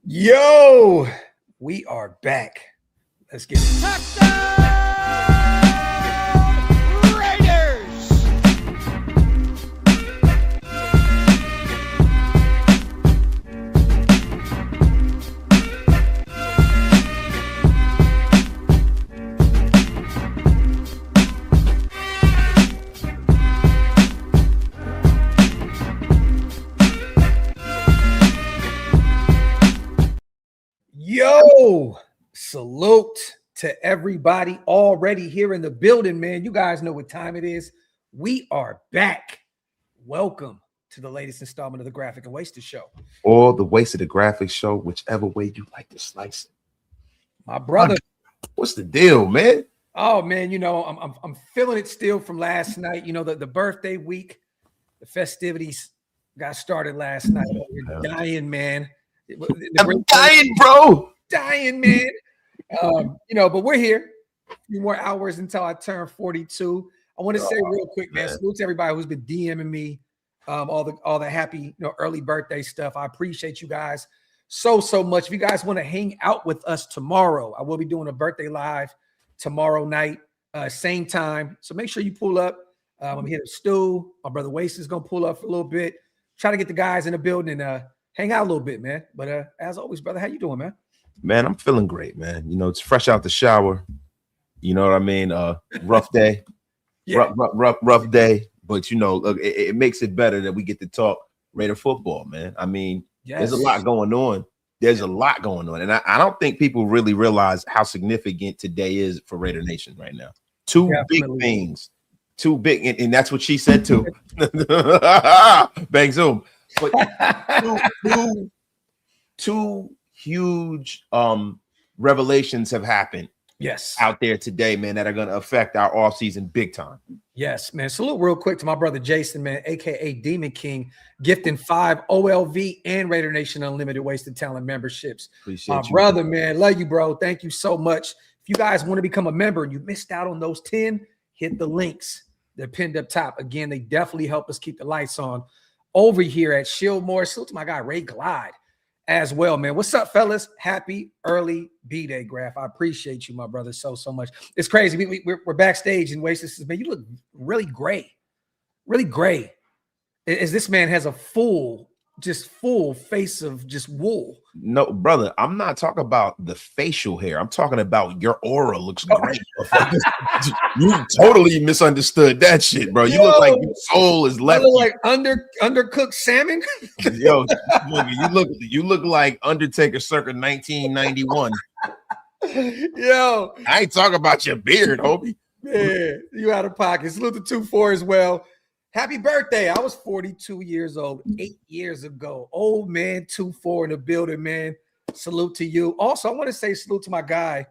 Yo, we are back. Let's get it. Touchdown, Raiders! Yo, salute to everybody already here in the building, man. You guys know what time it is. We are back. Welcome to the latest installment of the Graphic and Wasted Show. Or the Waste of the Graphic Show, whichever way you like to slice it. My brother. What's the deal, man? Oh, man, I'm feeling it still from last night. You know, the birthday week, the festivities got started last night. We're dying, man. I'm dying, bro. Dying, man. But we're here. A few more hours until I turn 42. I want to say real quick, man. Salute to everybody who's been DMing me all the happy, early birthday stuff. I appreciate you guys so much. If you guys want to hang out with us tomorrow, I will be doing a birthday live tomorrow night, same time. So make sure you pull up. I'm here to Stu. My brother Waste is gonna pull up for a little bit. Try to get the guys in the building and hang out a little bit, man. But as always, brother, how you doing, man? Man, I'm feeling great, man. It's fresh out the shower. You know what I mean? Rough day. Yeah. Rough day. But look, it makes it better that we get to talk Raider football, man. I mean, There's a lot going on. There's a lot going on. And I don't think people really realize how significant today is for Raider Nation right now. Two big things. Two big, and that's what she said too. Bang zoom. But two huge revelations have happened out there today, man, that are going to affect our offseason big time. Yes, man. Salute real quick to my brother Jason, man, aka Demon King, gifting 5 OLV and Raider Nation Unlimited Wasted Talent memberships. Appreciate my brother, man. Love you, bro. Thank you so much. If you guys want to become a member and you missed out on those 10, hit the links. They're pinned up top. Again, they definitely help us keep the lights on over here at Shieldmore. Salute to my guy Ray Glide as well, man. What's up, fellas? Happy early B-Day, Graph. I appreciate you, my brother, so much. It's crazy. We're backstage and Waste says, man, you look really gray. Really gray. As this man has a full face of just wool. No, brother, I'm not talking about the facial hair. I'm talking about your aura looks great. You totally misunderstood that shit, bro. You look like your soul is left. You look like undercooked salmon. Yo, you look like Undertaker circa 1991. Yo, I ain't talking about your beard, homie. Man, you out of pocket. Salute to 2-4 as well. Happy birthday. I was 42 years old 8 years ago. Old man 2-4 in the building, man. Salute to you. Also, I want to say salute to my guy,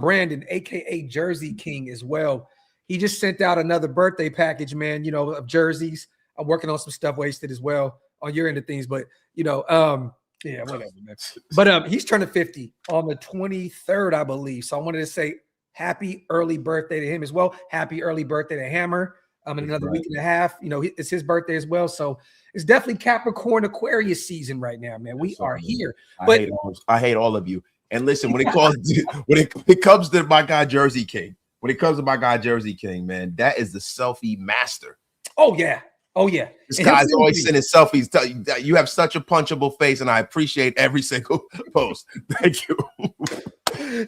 Brandon, a.k.a. Jersey King as well. He just sent out another birthday package, man, of jerseys. I'm working on some stuff Wasted as well on your end of things. But, whatever. Man. But he's turning 50 on the 23rd, I believe. So I wanted to say happy early birthday to him as well. Happy early birthday to Hammer. In another week and a half, it's his birthday as well. So it's definitely Capricorn Aquarius season right now, man. We are here. I hate all of you. And listen, when it comes to my guy Jersey King, man, that is the selfie master. Oh yeah. This guy's always sending selfies. You have such a punchable face, and I appreciate every single post. Thank you.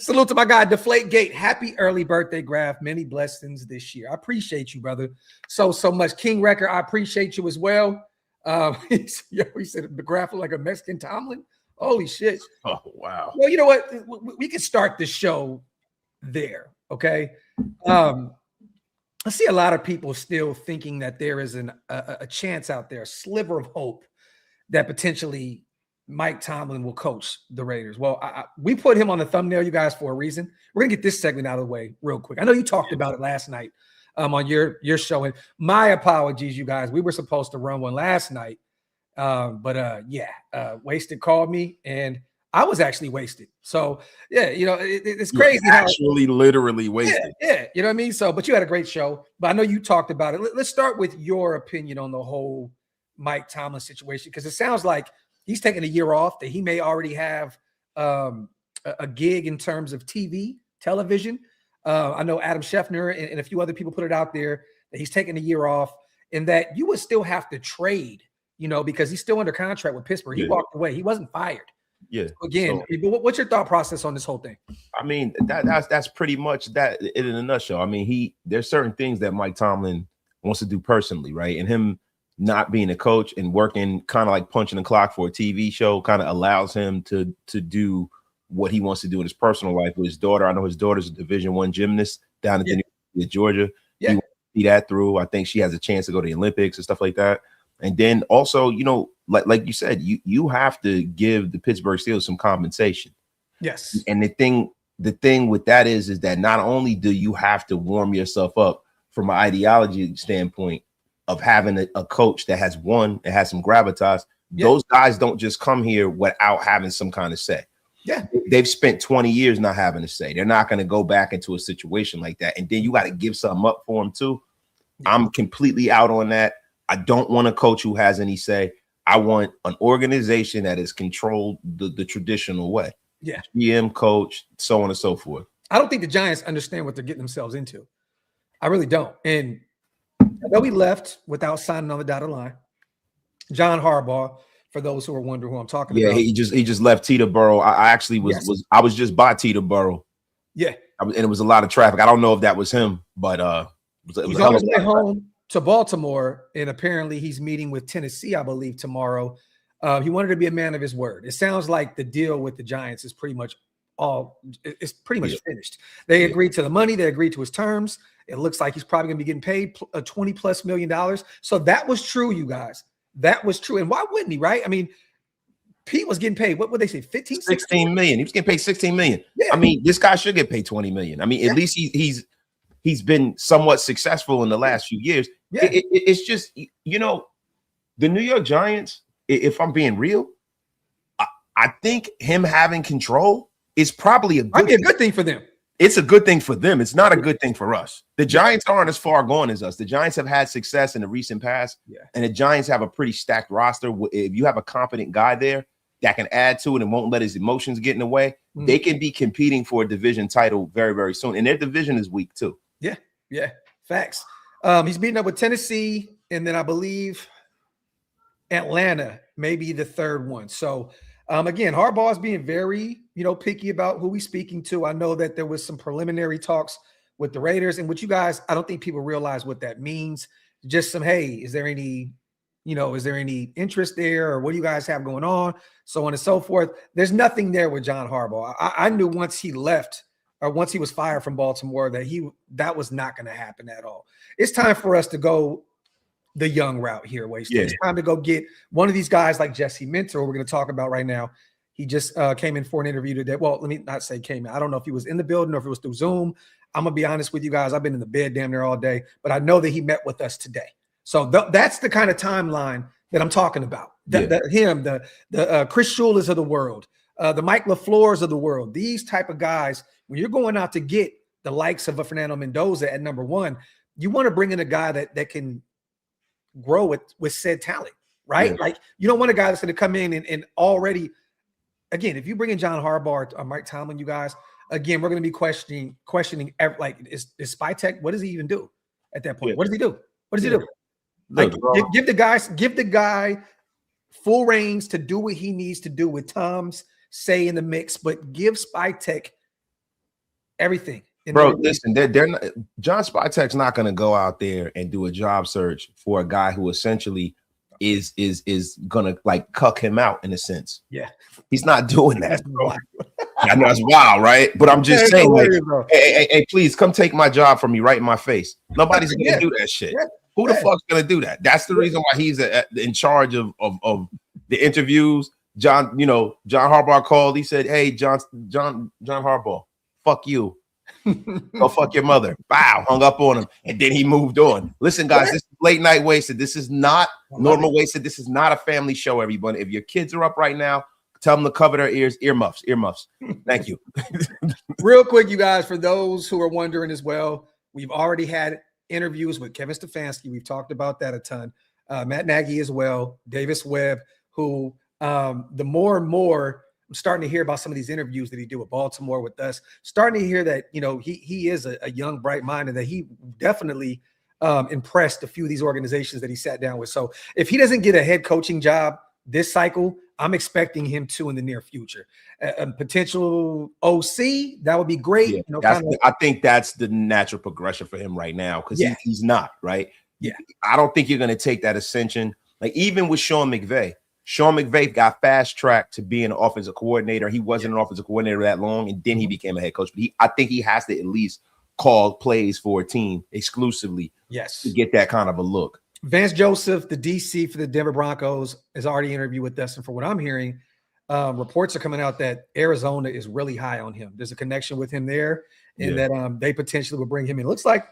Salute to my guy, Deflategate. Happy early birthday, Graph. Many blessings this year. I appreciate you, brother, so much. King Wrecker, I appreciate you as well. He said the Graph looked like a Mexican Tomlin. Holy shit. Oh, wow. Well, you know what? We can start the show there, okay? I see a lot of people still thinking that there is a chance out there, a sliver of hope that potentially Mike Tomlin will coach the Raiders. Well, we put him on the thumbnail, you guys, for a reason. We're going to get this segment out of the way real quick. I know you talked about it last night on your show. And my apologies, you guys. We were supposed to run one last night. Wasted called me, and I was actually wasted. So, yeah, it's crazy. Actually, literally wasted. Yeah, you know what I mean? So, but you had a great show. But I know you talked about it. Let's start with your opinion on the whole Mike Tomlin situation, because it sounds like he's taking a year off, that he may already have a gig in terms of television. I know Adam Schefter and a few other people put it out there that he's taking a year off, and that you would still have to trade, because he's still under contract with Pittsburgh. He walked away. He wasn't fired. Yeah. Again, but what's your thought process on this whole thing? I mean, that's pretty much that in a nutshell. I mean, there's certain things that Mike Tomlin wants to do personally, right? And him not being a coach and working kind of like punching the clock for a TV show kind of allows him to do what he wants to do in his personal life with his daughter. I know his daughter's a Division I gymnast down at the University of Georgia. Yeah. He wants to see that through. I think she has a chance to go to the Olympics and stuff like that. And then also, like you said, you have to give the Pittsburgh Steelers some compensation. Yes. And the thing with that is that not only do you have to warm yourself up from an ideology standpoint of having a coach that has some gravitas, those guys don't just come here without having some kind of say. Yeah. They've spent 20 years not having a say. They're not going to go back into a situation like that. And then you got to give something up for them too. Yeah. I'm completely out on that. I don't want a coach who has any say. I want an organization that is controlled the traditional way. Yeah. GM, coach, so on and so forth. I don't think the Giants understand what they're getting themselves into. I really don't. And I know he left without signing on the dotted line. John Harbaugh, for those who are wondering who I'm talking about. Yeah, he just left Teterboro. I actually was just by Teterboro. Yeah. And it was a lot of traffic. I don't know if that was him, but it was he's on his way home to Baltimore, and apparently he's meeting with Tennessee, I believe, tomorrow. He wanted to be a man of his word. It sounds like the deal with the Giants is pretty much finished. They agreed to the money. They agreed to his terms. It looks like he's probably going to be getting paid $20+ million. So that was true, you guys. That was true. And why wouldn't he, right? I mean, Pete was getting paid. What would they say? 16 million. He was getting paid 16 million. Yeah. I mean, this guy should get paid 20 million. I mean, at least he's been somewhat successful in the last few years. Yeah. It's just, the New York Giants, if I'm being real, I think him having control is probably a good thing for them. It's a good thing for them. It's not a good thing for us. The Giants aren't as far gone as us. The Giants have had success in the recent past, and the Giants have a pretty stacked roster. If you have a competent guy there that can add to it and won't let his emotions get in the way, they can be competing for a division title very, very soon. And their division is weak too. Yeah, facts. He's beating up with Tennessee, and then I believe Atlanta, maybe the third one. So again, Harbaugh is being very, picky about who he's speaking to. I know that there was some preliminary talks with the Raiders, and what you guys, I don't think people realize what that means. Just some, hey, is there any interest there, or what do you guys have going on? So on and so forth. There's nothing there with John Harbaugh. I knew once he left, or once he was fired from Baltimore, that was not going to happen at all. It's time for us to go the young route here, Waste. It's time to go get one of these guys like Jesse Minter, we're going to talk about right now. He just came in for an interview today. Well, let me not say came in. I don't know if he was in the building or if it was through Zoom. I'm going to be honest with you guys. I've been in the bed damn near all day, but I know that he met with us today. So that's the kind of timeline that I'm talking about. The Chris Shula's of the world, the Mike LaFleur's of the world, these type of guys, when you're going out to get the likes of a Fernando Mendoza at number one, you want to bring in a guy that can grow with said talent, right? Yeah. Like, you don't want a guy that's going to come in and already, again, if you bring in John Harbaugh or Mike Tomlin, you guys, again, we're going to be questioning like, is Spytek, what does he even do at that point? Yeah. What does he do? What does he do? Like, give the guy full reins to do what he needs to do with Tom's say in the mix, but give Spytek everything. Bro, listen, they're not, John Spytek's not going to go out there and do a job search for a guy who essentially is going to like cuck him out in a sense. Yeah, he's not doing that, bro. I know that's wild, right? But I'm just saying, like, hey, please come take my job from me right in my face. Nobody's going to do that shit. Yeah. Who the fuck's going to do that? That's the reason why he's in charge of the interviews. John Harbaugh called. He said, "Hey, John Harbaugh, fuck you. Go fuck your mother." Bow, hung up on him, and then he moved on. Listen, guys, this is Late Night Wasted. This is not Normal Wasted. This is not a family show, everybody. If your kids are up right now, tell them to cover their ears. Earmuffs. Thank you. Real quick, you guys, for those who are wondering as well, we've already had interviews with Kevin Stefanski. We've talked about that a ton. Matt Nagy as well. Davis Webb, who the more and more I'm starting to hear about some of these interviews that he did with Baltimore with us, starting to hear that, he is a young, bright mind, and that he definitely impressed a few of these organizations that he sat down with. So if he doesn't get a head coaching job this cycle, I'm expecting him to in the near future. A potential OC, that would be great. Yeah, I think that's the natural progression for him right now, because he's not, right? Yeah. I don't think you're going to take that ascension. Like, even with Sean McVay got fast-tracked to being an offensive coordinator. He wasn't an offensive coordinator that long, and then he became a head coach. But I think he has to at least call plays for a team exclusively to get that kind of a look. Vance Joseph, the DC for the Denver Broncos, has already interviewed with us. And for what I'm hearing, reports are coming out that Arizona is really high on him. There's a connection with him there, and that they potentially will bring him in. It looks like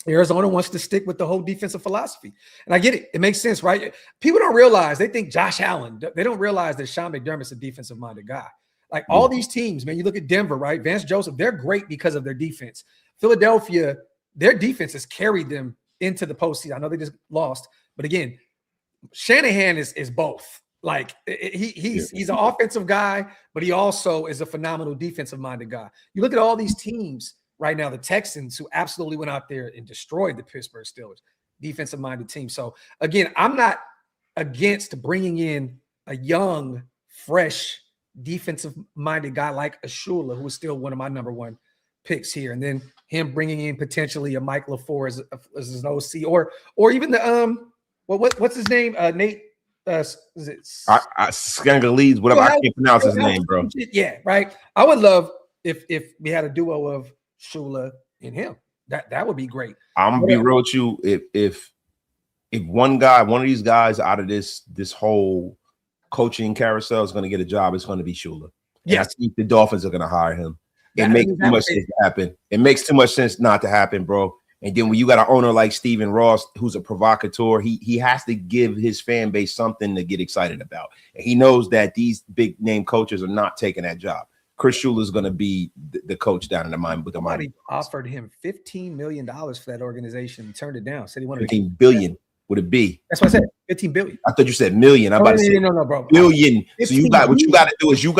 Arizona wants to stick with the whole defensive philosophy. And I get it. It makes sense, right? People don't realize, they think Josh Allen. They don't realize that Sean McDermott's a defensive-minded guy. Like, all these teams, man, you look at Denver, right? Vance Joseph, they're great because of their defense. Philadelphia, their defense has carried them into the postseason. I know they just lost, but again, Shanahan is both. Like, he's an offensive guy, but he also is a phenomenal defensive-minded guy. You look at all these teams right now, the Texans, who absolutely went out there and destroyed the Pittsburgh Steelers, defensive-minded team. So again, I'm not against bringing in a young, fresh, defensive-minded guy like a Shula, who is still one of my number one picks here, and then him bringing in potentially a Mike LaFleur as an OC, or even the what's his name, Nate Scangalese, whatever. I can't pronounce his name, bro. Yeah, right. I would love if we had a duo of Shula and him. That would be great. I'm gonna be real with you. If one of these guys out of this whole coaching carousel is going to get a job, it's going to be Shula. Yes, I think the Dolphins are going to hire him. It makes too much sense to happen. It makes too much sense not to happen, bro. And then when you got an owner like Stephen Ross, who's a provocateur, he has to give his fan base something to get excited about. And he knows that these big name coaches are not taking that job. Chris Shula is going to be the coach down in the mind with the money. Offered him $15 million for that organization. He turned it down. Said he wanted $15 billion. Would it be? That's what I said. 15 billion. I thought you said million. I'm about to say no, bro. Billion. So you got what you got to do is you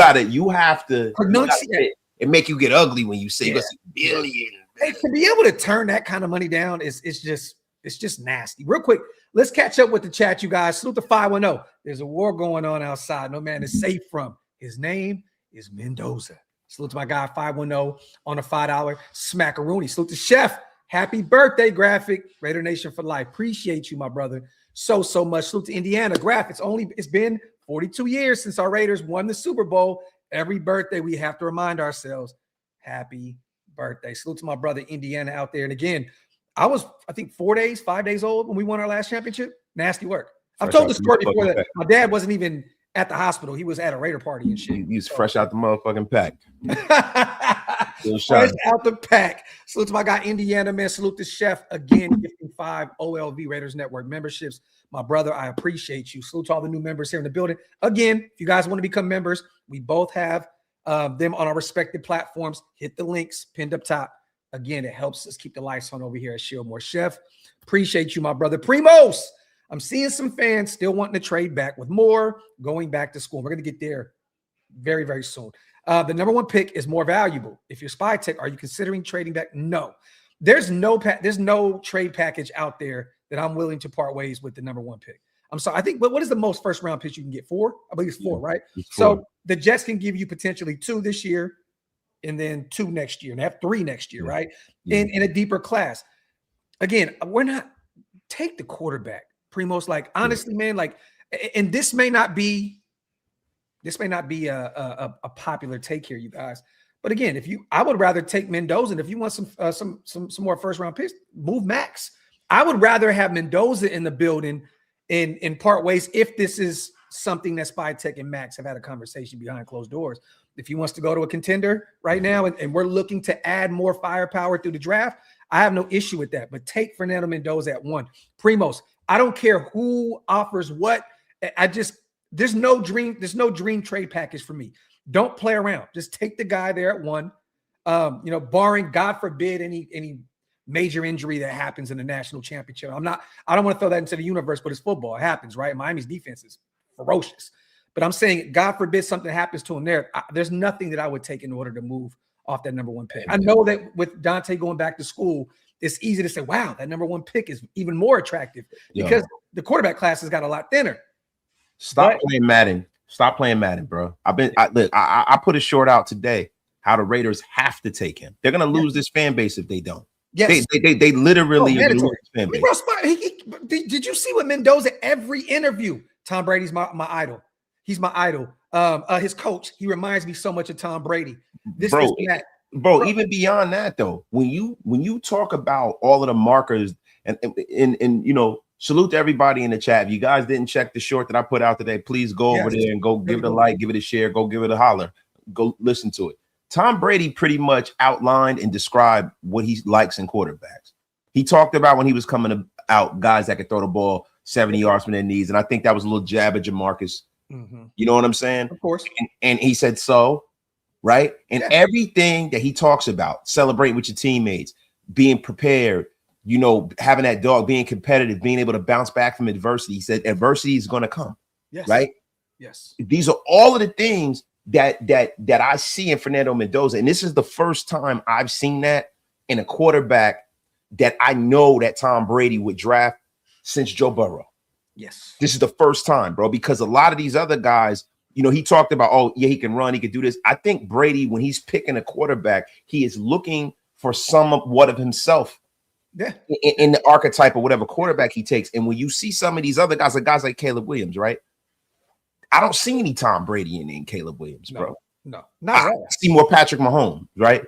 have to pronunciate. It make you get ugly when you say billion. Hey, to be able to turn that kind of money down it's just nasty. Real quick, let's catch up with the chat, you guys. Salute the 510. There's a war going on outside. No man is safe from. His name is Mendoza. Salute to my guy 510 on a $5 smackaroonie. Salute to Chef. Happy birthday, Graphk. Raider Nation for life. Appreciate you, my brother, so much. Salute to Indiana. Graphk, it's been 42 years since our Raiders won the Super Bowl. Every birthday, we have to remind ourselves, happy birthday. Salute to my brother, Indiana, out there. And again, I was, I think, 5 days old when we won our last championship. Nasty work. I've told the story before that my dad wasn't even at the hospital. He was at a Raider party and shit. He's fresh out the motherfucking pack. Fresh out the pack. Salute to my guy, Indiana, man. Salute to Chef again, gifting 5 OLV Raiders Network memberships. My brother, I appreciate you. Salute to all the new members here in the building. Again, if you guys want to become members, we both have them on our respective platforms. Hit the links pinned up top. Again, it helps us keep the lights on over here at Shieldmore. Chef, appreciate you, my brother. Primos, I'm seeing some fans still wanting to trade back with Moore going back to school. We're going to get there very, very soon. The number one pick is more valuable. If you're Spy Tech, are you considering trading back? No. There's no trade package out there that I'm willing to part ways with the number one pick. I'm sorry. I think, what is the most first round picks you can get? 4? I believe it's 4, right? It's 4. So the Jets can give you potentially 2 this year and then 2 next year and have 3 next year, right? In a deeper class. Again, we're not take the quarterback. Primos, like, honestly, man, like, and this may not be a popular take here, you guys. But again, I would rather take Mendoza. And if you want some more first round picks, move Max. I would rather have Mendoza in the building in part ways if this is something that Spy Tech and Max have had a conversation behind closed doors. If he wants to go to a contender right now and we're looking to add more firepower through the draft, I have no issue with that. But take Fernando Mendoza at 1. Primos, I don't care who offers what. There's no dream trade package for me. Don't play around. Just take the guy there at 1. Barring, God forbid, any major injury that happens in the national championship. I don't want to throw that into the universe, but it's football. It happens, right? Miami's defense is ferocious. But I'm saying, God forbid something happens to him there. There's nothing that I would take in order to move off that number 1 pick. I know that with Dante going back to school, it's easy to say, wow, that number 1 pick is even more attractive because the quarterback class has got a lot thinner. Stop playing Madden. Stop playing Madden, bro. I put a short out today how the Raiders have to take him. They're gonna lose this fan base if they don't. Yes, they literally lose this fan base. Did you see what Mendoza every interview? Tom Brady's my idol. He's my idol. His coach, he reminds me so much of Tom Brady. Bro, even beyond that though, when you talk about all of the markers and you know, salute to everybody in the chat. If you guys didn't check the short that I put out today, please go over there and go give it a like, give it a share, go give it a holler, go listen to it. Tom Brady pretty much outlined and described what he likes in quarterbacks. He talked about when he was coming out, guys that could throw the ball 70 yards from their knees. And I think that was a little jab at Jamarcus. You know what I'm saying? Of course. And he said so, right? And everything that he talks about, celebrating with your teammates, being prepared, you know, having that dog, being competitive, being able to bounce back from adversity. He said adversity is going to come, right? Yes. These are all of the things that I see in Fernando Mendoza. And this is the first time I've seen that in a quarterback that I know that Tom Brady would draft since Joe Burrow. Yes. This is the first time, bro, because a lot of these other guys, you know, he talked about, oh, yeah, he can run, he can do this. I think Brady, when he's picking a quarterback, he is looking for somewhat of himself in the archetype of whatever quarterback he takes. And when you see some of these other guys, like Caleb Williams, right? I don't see any Tom Brady in Caleb Williams, bro. No, not I see more Patrick Mahomes, right?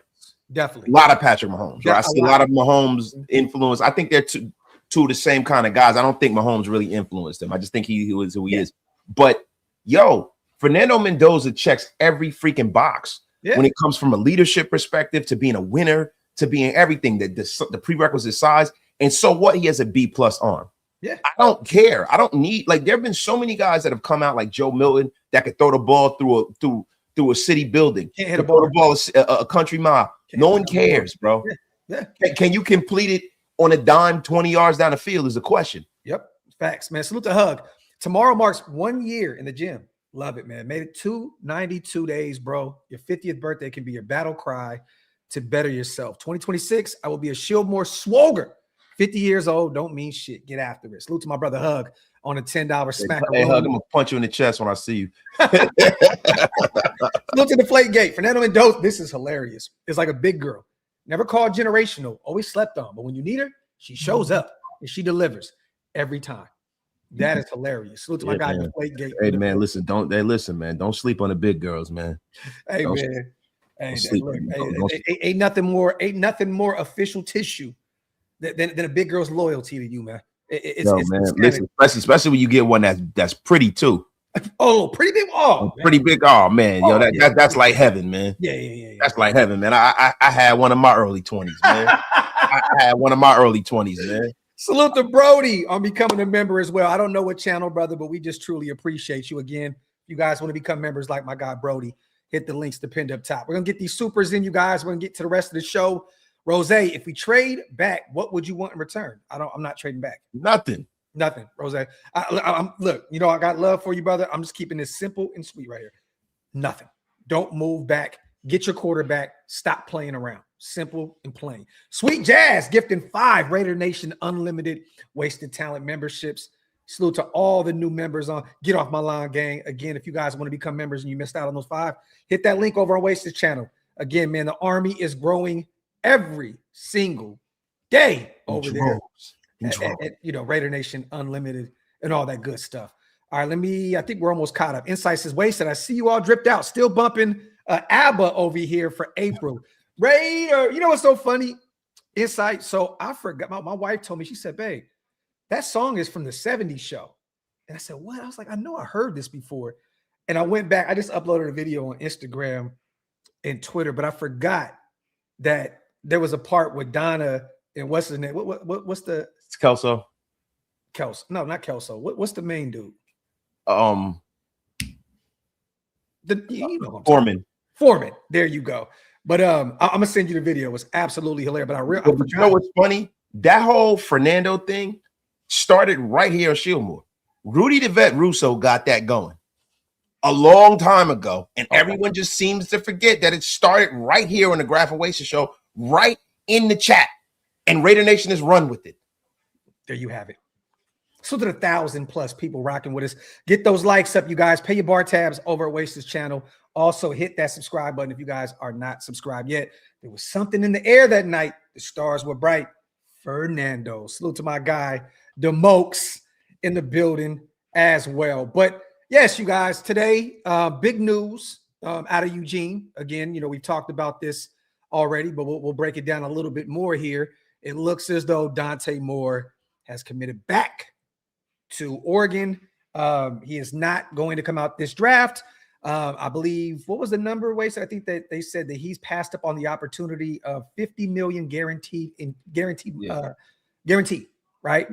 Definitely. A lot of Patrick Mahomes, right? I see a lot of Mahomes influence. I think they're two of the same kind of guys. I don't think Mahomes really influenced him. I just think he was who he is. But, yo, Fernando Mendoza checks every freaking box when it comes from a leadership perspective to being a winner, to being everything, the prerequisite size. And so what? He has a B+ arm. Yeah, I don't care. I don't need, like, there have been so many guys that have come out like Joe Milton that could throw the ball through a city building, can't hit throw the ball a country mile. No one cares, bro. Can you complete it on a dime 20 yards down the field is the question. Yep, facts, man. Salute to Hug. Tomorrow marks 1 year in the gym. Love it, man. Made it 292 days, bro. Your 50th birthday can be your battle cry to better yourself. 2026, I will be a Shieldmore Swoger. 50 years old, don't mean shit. Get after it. Salute to my brother Hug on a $10 smack. Hey, Hug, I'm gonna punch you in the chest when I see you. Salute to the Flake Gate. Fernando Mendoza, this is hilarious. It's like a big girl. Never called generational, always slept on. But when you need her, she shows up and she delivers every time. That is hilarious. Salute to my guy, the Flake Gate. Hey, man, listen, man. Don't sleep on the big girls, man. Hey, don't man. Ain't nothing more official tissue than a big girl's loyalty to you, man. Listen, especially when you get one that's pretty too. Oh, pretty big. Oh, pretty big. Oh, man. Yo, that's like heaven, man. Yeah. That's like heaven, man. I had one of my early 20s, man. I had one of my early 20s, man. Salute to Brody on becoming a member as well. I don't know what channel, brother, but we just truly appreciate you. Again, if you guys want to become members like my guy Brody, hit the links pinned up top. We're going to get these supers in, you guys. We're going to get to the rest of the show. Rose, if we trade back, what would you want in return? I'm not trading back. Nothing, Rose. I'm look, you know, I got love for you, brother. I'm just keeping this simple and sweet right here. Nothing. Don't move back. Get your quarterback. Stop playing around. Simple and plain. Sweet Jazz gifting 5 Raider Nation Unlimited Wasted Talent memberships. Salute to all the new members on Get Off My Lawn gang. Again, if you guys want to become members and you missed out on those 5, hit that link over on Wasted channel. Again, man, the army is growing every single day over there. You know, Raider Nation Unlimited and all that good stuff. All right, I think we're almost caught up. Insights is wasted. I see you all dripped out. Still bumping ABBA over here for April. Raider, you know what's so funny? Insight. So I forgot. My wife told me, she said, babe, that song is from the 70s show. And I said, what? I was like, I know I heard this before. And I went back. I just uploaded a video on Instagram and Twitter, but I forgot that there was a part with Donna and what's his name? What's the? It's Kelso. No, not Kelso. What's the main dude? Foreman. There you go. But I'm gonna send you the video. It was absolutely hilarious. But you know what's funny? That whole Fernando thing started right here in Shieldmore. Rudy the Vet Russo got that going. a long time ago, and everyone just seems to forget that it started right here on the Graphk Oasis show, right in the chat, and Raider Nation has run with it. There you have it. So to the 1,000+ people rocking with us. Get those likes up, you guys. Pay your bar tabs over at Oasis channel. Also hit that subscribe button if you guys are not subscribed yet. There was something in the air that night. The stars were bright. Fernando. Salute to my guy, DeMokes, in the building as well. But yes, you guys, today, big news out of Eugene. Again, we talked about this already, but we'll break it down a little bit more here. It looks as though Dante Moore has committed back to Oregon. He is not going to come out this draft. I believe, what was the number, Waste? I think that they said that he's passed up on the opportunity of $50 million guaranteed, right?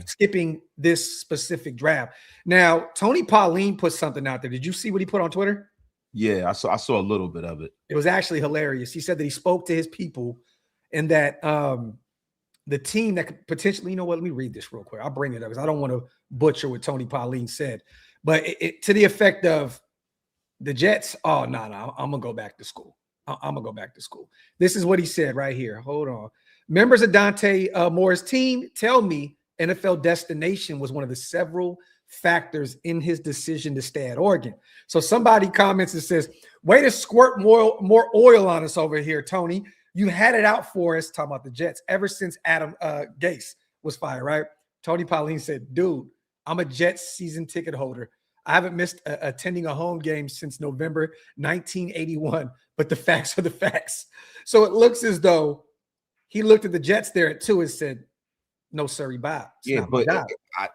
Skipping this specific draft. Now, Tony Pauline put something out there. Did you see what he put on Twitter? Yeah, I saw a little bit of it. It was actually hilarious. He said that he spoke to his people and that the team that could potentially, let me read this real quick. I'll bring it up because I don't want to butcher what Tony Pauline said. But it to the effect of the Jets, I'm going to go back to school. I'm going to go back to school. This is what he said right here. Hold on. Members of Dante Moore's team tell me NFL destination was one of the several factors in his decision to stay at Oregon. So somebody comments and says, way to squirt more oil on us over here, Tony. You had it out for us, talking about the Jets, ever since Adam Gase was fired, right? Tony Pauline said, dude, I'm a Jets season ticket holder. I haven't missed attending a home game since November 1981, but the facts are the facts. So it looks as though he looked at the Jets there at 2 and said, no, sir, bye. Yeah, but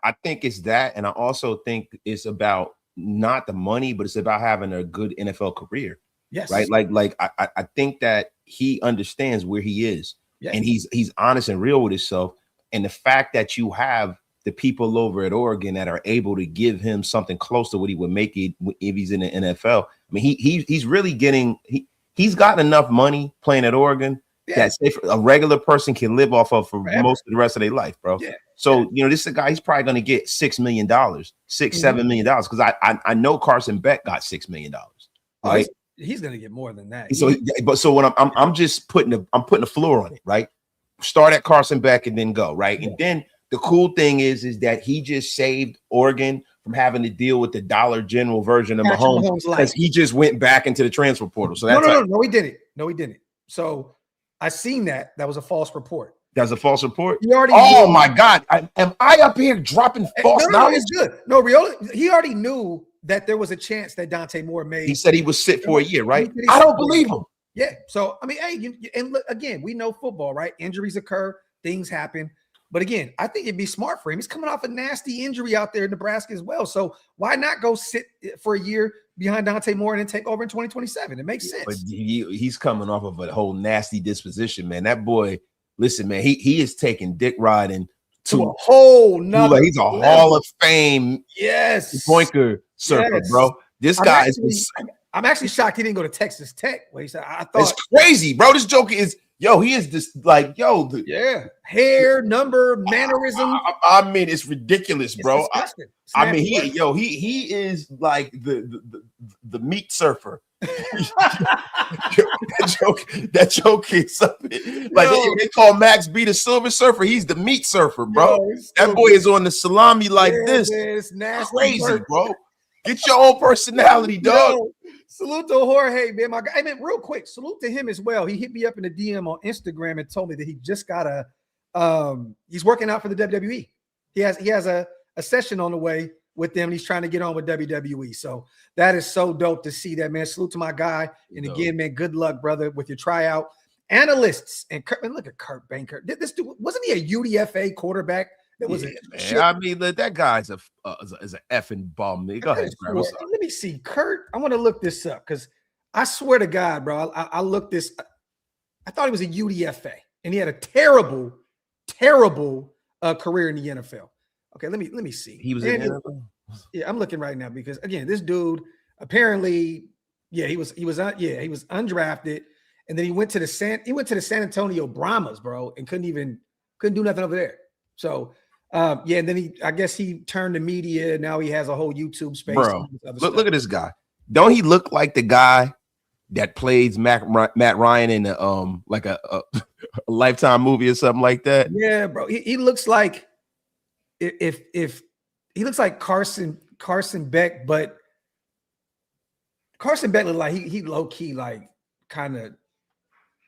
I think it's that. And I also think it's about not the money, but it's about having a good NFL career. Yes. Right. I think that he understands where he is, and he's honest and real with himself. And the fact that you have the people over at Oregon that are able to give him something close to what he would make it if he's in the NFL. I mean, he's really getting he's got enough money playing at Oregon that a regular person can live off of for most of the rest of their life, bro. Yeah. So this is a guy, he's probably going to get $6 million, $7 million, because I know Carson Beck got $6 million. Right. He's going to get more than that. So when I'm just putting the floor on it, right? Start at Carson Beck and then go, right? Yeah. And then the cool thing is that he just saved Oregon from having to deal with the Dollar General version of Mahomes because he just went back into the transfer portal. So that's no, he didn't. No, he didn't. So I seen that. That was a false report. That's a false report. My God! Am I up here dropping false knowledge? It's good. No, really, he already knew that there was a chance that Dante Moore made. He said he was sit for a year, right? I don't believe him. Yeah. So I mean, hey, and look, again, we know football, right? Injuries occur, things happen. But again, I think it'd be smart for him. He's coming off a nasty injury out there in Nebraska as well. So why not go sit for a year behind Dante Moore and then take over in 2027? It makes sense. But he's coming off of a whole nasty disposition, man. That boy, listen, man, he is taking dick riding to a whole nother. He's a Hall of Fame pointer surfer, bro. This guy I'm actually shocked he didn't go to Texas Tech. What he said, I thought it's crazy, bro. This joke is. He is just like, hair, number, mannerism. I mean, it's ridiculous, bro. I mean, he is like the meat surfer. that joke is something like they call Max B the silver surfer. He's the meat surfer, bro. That boy is on the salami like this. Man, it's nasty, crazy, bro. Get your own personality, dog. Salute to Jorge, man. My guy. I mean, real quick, salute to him as well. He hit me up in the DM on Instagram and told me that he just got he's working out for the WWE. He has a session on the way with them. And he's trying to get on with WWE. So that is so dope to see that, man. Salute to my guy. And again, man, good luck, brother, with your tryout. Analysts and Kurt, man, look at Kurt Banker. This dude, wasn't he a UDFA quarterback? That was I mean, that guy's a effing bum. Go ahead, let me see. Kurt, I want to look this up because I swear to God, bro, I looked this. I thought he was a UDFA and he had a terrible career in the NFL. Okay, let me see. He was in the NFL? Yeah, I'm looking right now because again, this dude apparently, he was undrafted, and then he went to the San Antonio Brahmas, bro, and couldn't do nothing over there. So Yeah, and then I guess he turned to media. Now he has a whole YouTube space. Bro, look at this guy. Don't he look like the guy that plays Matt Ryan in like a Lifetime movie or something like that? Yeah, bro. He looks like if he looks like Carson Beck, but Carson Beck look like he low key like kind of.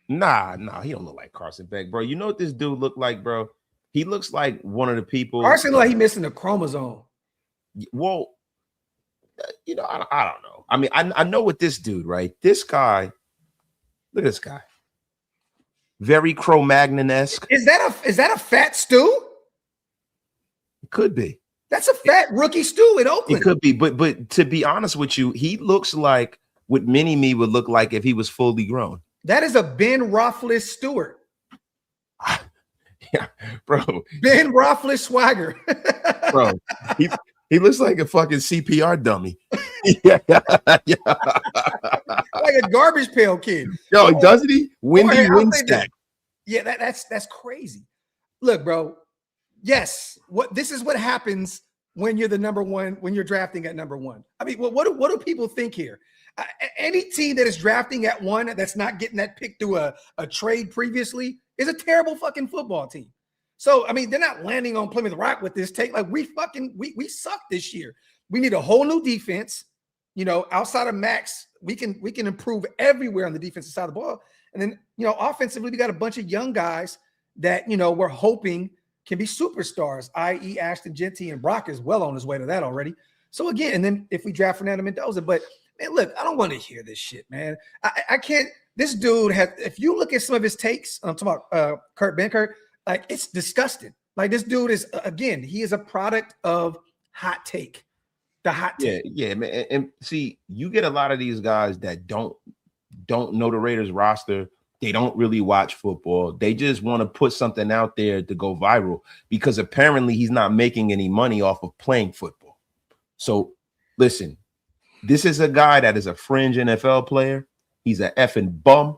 Nah, he don't look like Carson Beck, bro. You know what this dude look like, bro? He looks like one of the people. Carson look like he missing a chromosome. Well, you know, I don't know. I mean, I know what this dude, right? This guy, look at this guy. Very Cro-Magnon-esque. Is that a fat Stu? It could be. That's a fat rookie Stu in Oakland. It could be, but to be honest with you, he looks like what Mini-Me would look like if he was fully grown. That is a Ben Roethlisberger. Yeah, bro. Ben Roethlisberger. Bro, he looks like a fucking CPR dummy. Yeah. Like a garbage pail kid. Yo, doesn't he? Windy Windstack. Yeah, that's crazy. Look, bro. Yes, this is what happens when you're the number one, when you're drafting at number one. I mean, what do people think here? Any team that is drafting at one that's not getting that pick through a trade previously is a terrible fucking football team. So, I mean, they're not landing on Plymouth Rock with this take. Like, we suck this year. We need a whole new defense. You know, outside of Max, we can improve everywhere on the defensive side of the ball. And then, you know, offensively, we got a bunch of young guys that, you know, we're hoping can be superstars, i.e. Ashton Genty, and Brock is well on his way to that already. So again, and then if we draft Fernando Mendoza, but man, look, I don't want to hear this shit, man. I can't. This dude has, if you look at some of his takes, I'm talking about Kurt Benkert, like it's disgusting. Like this dude is, again, he is a product of hot take. The hot take. Yeah, man. And see, you get a lot of these guys that don't know the Raiders roster. They don't really watch football. They just want to put something out there to go viral because apparently he's not making any money off of playing football. So listen, this is a guy that is a fringe NFL player. He's an effing bum,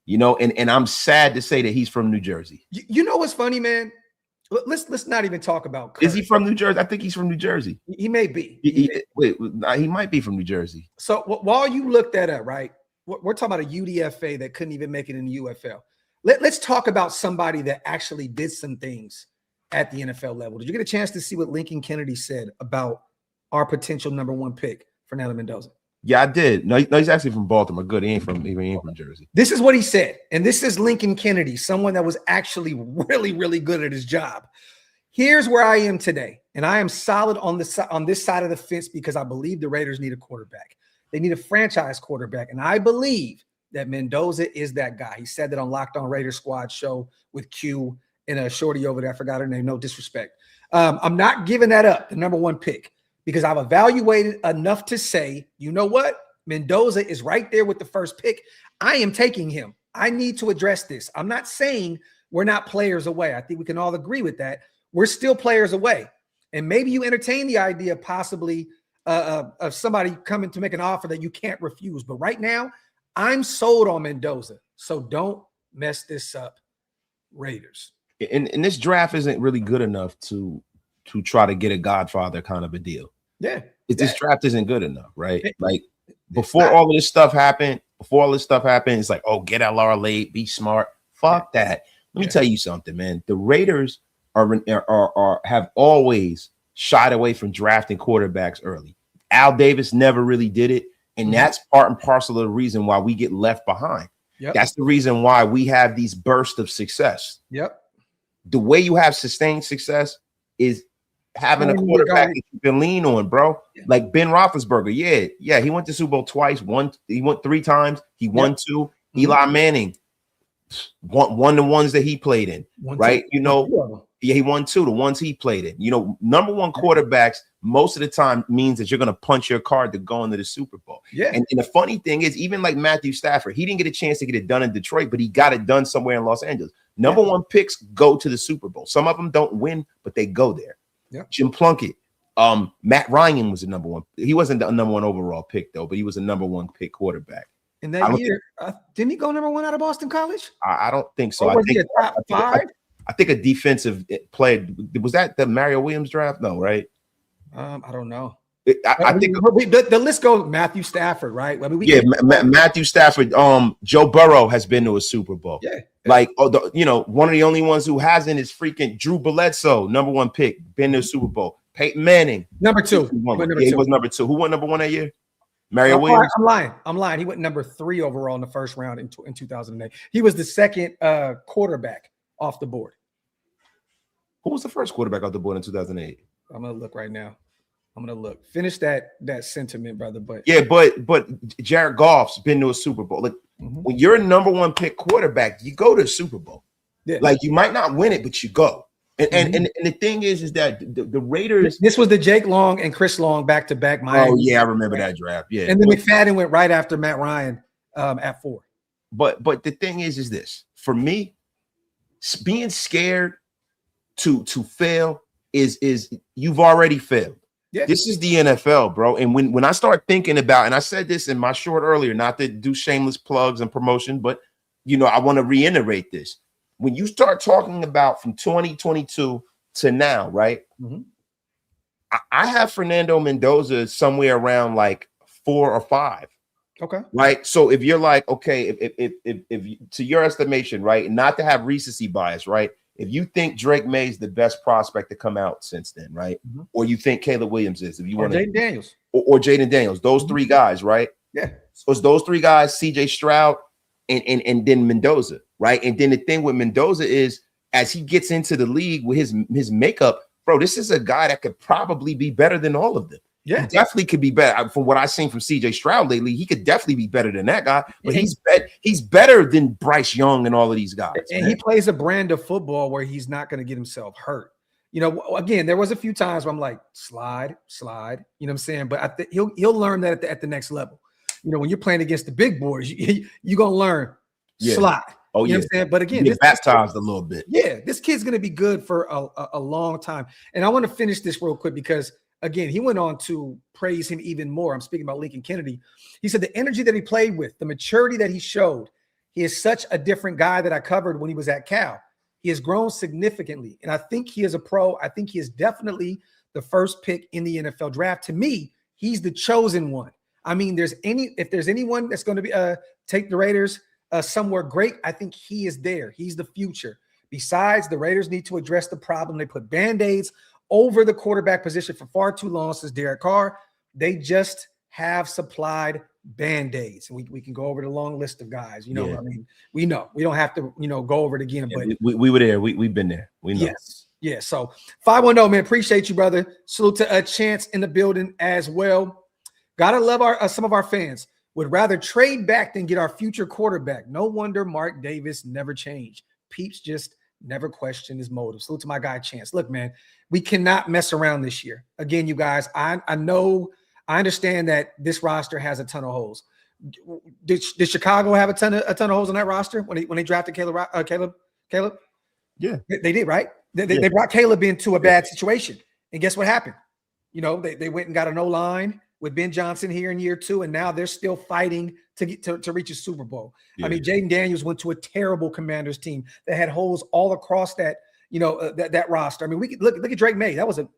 you know, and I'm sad to say that he's from New Jersey. You know what's funny, man? Let's not even talk about Kurt. Is he from New Jersey? I think he's from New Jersey. He may be. He might be from New Jersey. So while you look that up, right? We're talking about a UDFA that couldn't even make it in the UFL. Let's talk about somebody that actually did some things at the NFL level. Did you get a chance to see what Lincoln Kennedy said about our potential number one pick, Fernando Mendoza? Yeah, I did. No, he's actually from Baltimore. Good. He ain't from Jersey. This is what he said. And this is Lincoln Kennedy, someone that was actually really, really good at his job. Here's where I am today. And I am solid on this side of the fence because I believe the Raiders need a quarterback. They need a franchise quarterback. And I believe that Mendoza is that guy. He said that on Locked On Raiders Squad show with Q and a shorty over there. I forgot her name. No disrespect. I'm not giving that up, the number one pick, because I've evaluated enough to say, you know what? Mendoza is right there with the first pick. I am taking him. I need to address this. I'm not saying we're not players away. I think we can all agree with that. We're still players away. And maybe you entertain the idea possibly of somebody coming to make an offer that you can't refuse. But right now, I'm sold on Mendoza. So don't mess this up, Raiders. And this draft isn't really good enough to try to get a Godfather kind of a deal. Yeah. This draft isn't good enough, right? Like before all of this stuff happened, it's like, oh, get LR late, be smart. Fuck that. Let me tell you something, man. The Raiders have always shied away from drafting quarterbacks early. Al Davis never really did it. And that's part and parcel of the reason why we get left behind. Yep. That's the reason why we have these bursts of success. Yep. The way you have sustained success is having a quarterback that you can lean on, bro. Yeah. Like Ben Roethlisberger. Yeah. He went to Super Bowl twice. He went 3 times. He won 2. Eli Manning won the ones that he played in, right? You know, he won 2, the ones he played in. You know, number one quarterbacks most of the time means that you're going to punch your card to go into the Super Bowl. Yeah. And the funny thing is, even like Matthew Stafford, he didn't get a chance to get it done in Detroit, but he got it done somewhere in Los Angeles. Number one picks go to the Super Bowl. Some of them don't win, but they go there. Yeah. Jim Plunkett, Matt Ryan was the number one. He wasn't the number one overall pick though, but he was a number one pick quarterback. In that year, didn't he go number one out of Boston College? I don't think so. Or was he a top 5? I think a defensive player. Was that the Mario Williams draft? No, right? I don't know. I think the list goes Matthew Stafford, right? I mean, Matthew Stafford. Joe Burrow has been to a Super Bowl. Yeah. Like, one of the only ones who hasn't is freaking Drew Bledsoe, #1 pick, been to a Super Bowl. Peyton Manning, number 2. He was number 2. Who won #1 that year? Mario Williams. I'm lying. He went number 3 overall in the first round in 2008. He was the second quarterback off the board. Who was the first quarterback off the board in 2008? I'm gonna look right now. Finish that sentiment, brother. But Jared Goff's been to a Super Bowl. Like when you're a #1 pick quarterback, you go to a Super Bowl. Yeah. Like you might not win it, but you go. And the thing is that the Raiders. This was the Jake Long and Chris Long back-to-back. Oh yeah, I remember that draft. Yeah, and then McFadden went right after Matt Ryan at 4. But the thing is this for me, being scared to fail is you've already failed. Yeah. This is the NFL, bro. And when I start thinking about, and I said this in my short earlier, not to do shameless plugs and promotion, but I want to reiterate this. When you start talking about from 2022 to now, right? I have Fernando Mendoza somewhere around like 4 or 5. Okay. Right. So if you're like, okay, if to your estimation, right, not to have recency bias, right? If you think Drake May is the best prospect to come out since then, right? Or you think Caleb Williams is, if you want to, Jaden Daniels or Jaden Daniels, those 3 guys, right? Yeah. So it's those 3 guys, CJ Stroud, and then Mendoza, right? And then the thing with Mendoza is, as he gets into the league with his makeup, bro, this is a guy that could probably be better than all of them. Yeah, he definitely could be better. From what I've seen from CJ Stroud lately, he could definitely be better than that guy. But he's better than Bryce Young and all of these guys. And he plays a brand of football where he's not going to get himself hurt. Again, there was a few times where I'm like, slide. You know what I'm saying? But I think he'll learn that at the next level. When you're playing against the big boys, you're gonna learn slide. Oh, you know what I'm saying? But again, this baptized a little bit. Yeah, this kid's gonna be good for a long time. And I want to finish this real quick because again, he went on to praise him even more. I'm speaking about Lincoln Kennedy. He said the energy that he played with, the maturity that he showed, he is such a different guy that I covered when he was at Cal. He has grown significantly. And I think he is a pro. I think he is definitely the first pick in the NFL draft. To me, he's the chosen one. I mean, if there's anyone that's going to be take the Raiders somewhere great, I think he is there. He's the future. Besides, the Raiders need to address the problem. They put Band-Aids over the quarterback position for far too long since Derek Carr. They just have supplied Band-Aids. We can go over the long list of guys. I mean, we know. We don't have to, go over it again. But we were there. We've been there. We know. Yes. Yeah. So 510, man. Appreciate you, brother. Salute to Chance in the building as well. Gotta love some of our fans. Would rather trade back than get our future quarterback. No wonder Mark Davis never changed. Peeps just never questioned his motives. Salute to my guy Chance. Look, man, we cannot mess around this year. Again, you guys, I understand that this roster has a ton of holes. Did Chicago have a ton of holes in that roster when they drafted Caleb? Yeah, they did, right? They brought Caleb into a bad situation, and guess what happened? They went and got an O-line with Ben Johnson here in year 2, and now they're still fighting to reach a Super Bowl. Yeah. I mean, Jaden Daniels went to a terrible Commanders team that had holes all across that, that roster. I mean, we could look at Drake May. That was a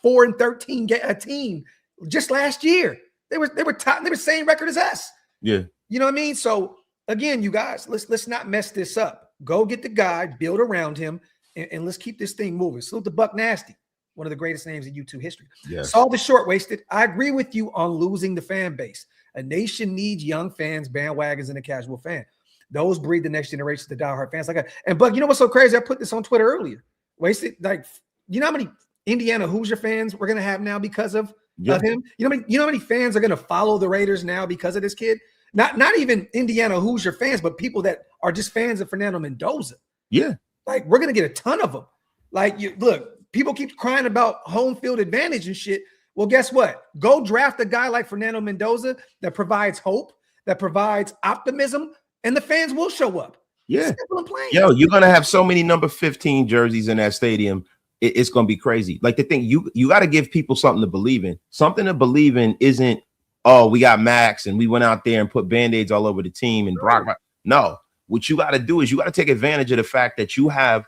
4-13 team just last year. They were top. They were same record as us. Yeah, you know what I mean. So again, you guys, let's not mess this up. Go get the guy, build around him, and let's keep this thing moving. Salute to Buck Nasty, one of the greatest names in YouTube history. Yes. Saw the short wasted. I agree with you on losing the fan base. A nation needs young fans, bandwagons, and a casual fan. Those breed the next generation to diehard fans like that. And Buck, you know what's so crazy? I put this on Twitter earlier. Wasted, like, you know how many Indiana Hoosier fans we're gonna have now because of him? You know how many fans are gonna follow the Raiders now because of this kid? Not even Indiana Hoosier fans, but people that are just fans of Fernando Mendoza. Yeah, like we're gonna get a ton of them. Like, people keep crying about home field advantage and shit. Well, guess what? Go draft a guy like Fernando Mendoza that provides hope, that provides optimism, and the fans will show up. Yeah. Yo, you're going to have so many number 15 jerseys in that stadium. It's going to be crazy. Like the thing, you got to give people something to believe in. Something to believe in isn't, oh, we got Max and we went out there and put Band-Aids all over the team and Brock. No, what you got to do is you got to take advantage of the fact that you have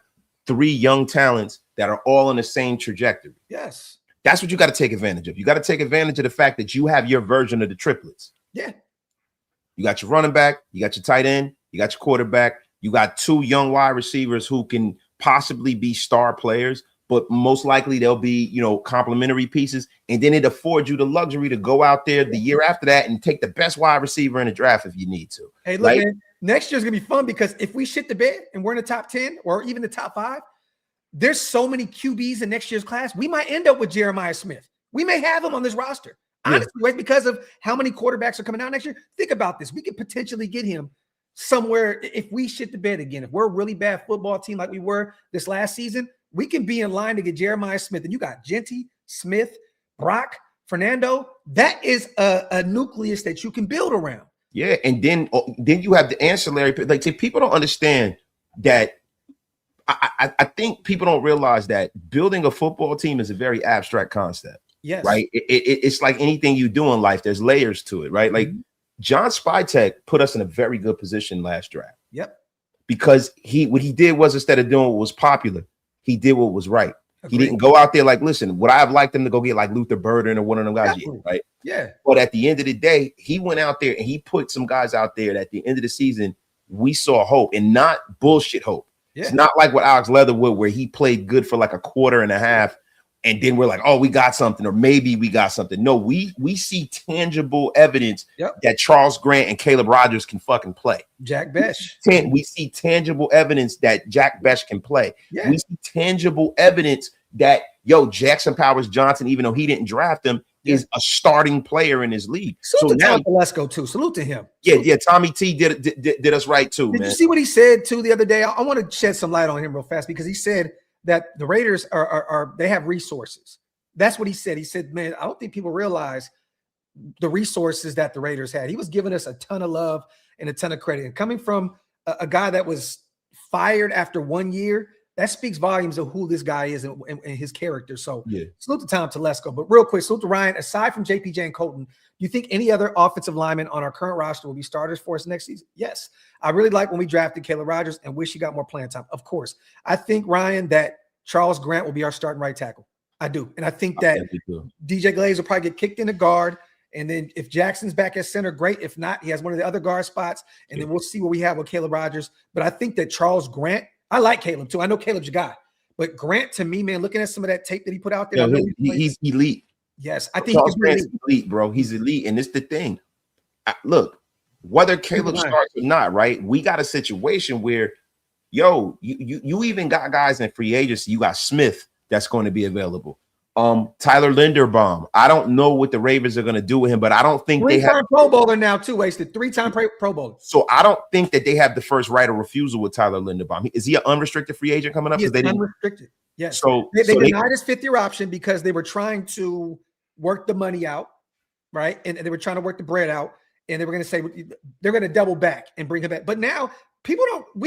3 young talents that are all on the same trajectory. Yes. That's what you got to take advantage of. You got to take advantage of the fact that you have your version of the triplets. Yeah. You got your running back, you got your tight end, you got your quarterback, you got 2 young wide receivers who can possibly be star players, but most likely they'll be, complementary pieces. And then it affords you the luxury to go out there the year after that and take the best wide receiver in the draft if you need to. Hey, look, man, next year's going to be fun because if we shit the bed and we're in the top 10 or even the top 5, there's so many QBs in next year's class. We might end up with Jeremiah Smith. We may have him on this roster. Honestly, right? Because of how many quarterbacks are coming out next year. Think about this. We could potentially get him somewhere if we shit the bed again. If we're a really bad football team like we were this last season, we can be in line to get Jeremiah Smith. And you got Genty, Smith, Brock, Fernando. That is a nucleus that you can build around. Yeah, and then you have the ancillary. Like, see, people don't understand that. I think people don't realize that building a football team is a very abstract concept. Yes. Right. It's like anything you do in life. There's layers to it. Right. Like John Spytek put us in a very good position last draft. Yep. Because what he did was, instead of doing what was popular, he did what was right. Agreed. He didn't go out there like, listen, would I have liked him to go get like Luther Burden or one of them guys? Yeah, right. Yeah. But at the end of the day, he went out there and he put some guys out there that at the end of the season, we saw hope, and not bullshit hope. Yeah. It's not like with Alex Leatherwood, where he played good for like a quarter and a half, and then we're like, oh, we got something, or maybe we got something. No, we see tangible evidence that Charles Grant and Caleb Rogers can fucking play. Jack Besh. We see tangible evidence that Jack Besh can play. Yeah. We see tangible evidence that, Jackson Powers Johnson, even though he didn't draft him, is a starting player in his league. Salute to Tom Telesco too. Salute to him. Yeah. Tommy T did us right too. Did you see what he said too the other day? I want to shed some light on him real fast, because he said that the Raiders they have resources. That's what he said. He said, man, I don't think people realize the resources that the Raiders had. He was giving us a ton of love and a ton of credit. And coming from a guy that was fired after 1 year, that speaks volumes of who this guy is and his character. So salute to Tom Telesco. But real quick, salute to Ryan. Aside from JPJ and Colton, do you think any other offensive linemen on our current roster will be starters for us next season? Yes. I really like when we drafted Caleb Rogers and wish he got more playing time. Of course. I think, Ryan, that Charles Grant will be our starting right tackle. I do. And I think that DJ Glaze will probably get kicked in the guard. And then if Jackson's back at center, great. If not, he has one of the other guard spots. And then we'll see what we have with Caleb Rogers. But I think that Charles Grant, I like Caleb too. I know Caleb's your guy. But Grant, to me, man, looking at some of that tape that he put out there. He's elite. Yes, I think Charles Grant's elite, bro. He's elite. And it's the thing. Look, whether Caleb starts or not, right? We got a situation where, you even got guys in free agency. You got Smith that's going to be available. Tyler Linderbaum. I don't know what the Ravens are going to do with him, but I don't think they have Pro Bowler now too. Wasted 3-time Pro Bowler. So I don't think that they have the first right of refusal with Tyler Linderbaum. Is he an unrestricted free agent coming up? He is unrestricted. Yes. So they denied his 5th-year option because they were trying to work the money out, right? And they were trying to work the bread out, and they were going to say they're going to double back and bring him back. But now we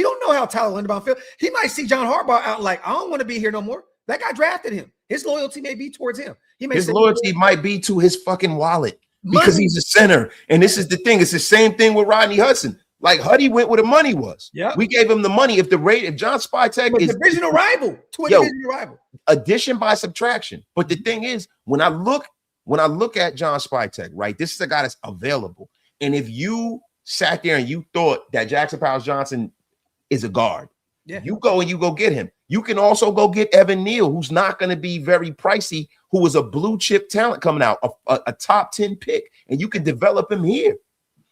don't know how Tyler Linderbaum feels. He might see John Harbaugh out like, I don't want to be here no more. That guy drafted him. His loyalty may be towards him. His loyalty might be to his fucking wallet because he's a center. And this is the thing. It's the same thing with Rodney Hudson. Like, Huddy went where the money was. Yeah, we gave him the money. If John Spytek is divisional rival, divisional rival, addition by subtraction. But the thing is, when I look at John Spytek, right, this is a guy that's available. And if you sat there and you thought that Jackson Powers Johnson is a guard, you go get him. You can also go get Evan Neal, who's not going to be very pricey, who is a blue chip talent coming out, a top 10 pick, and you can develop him here.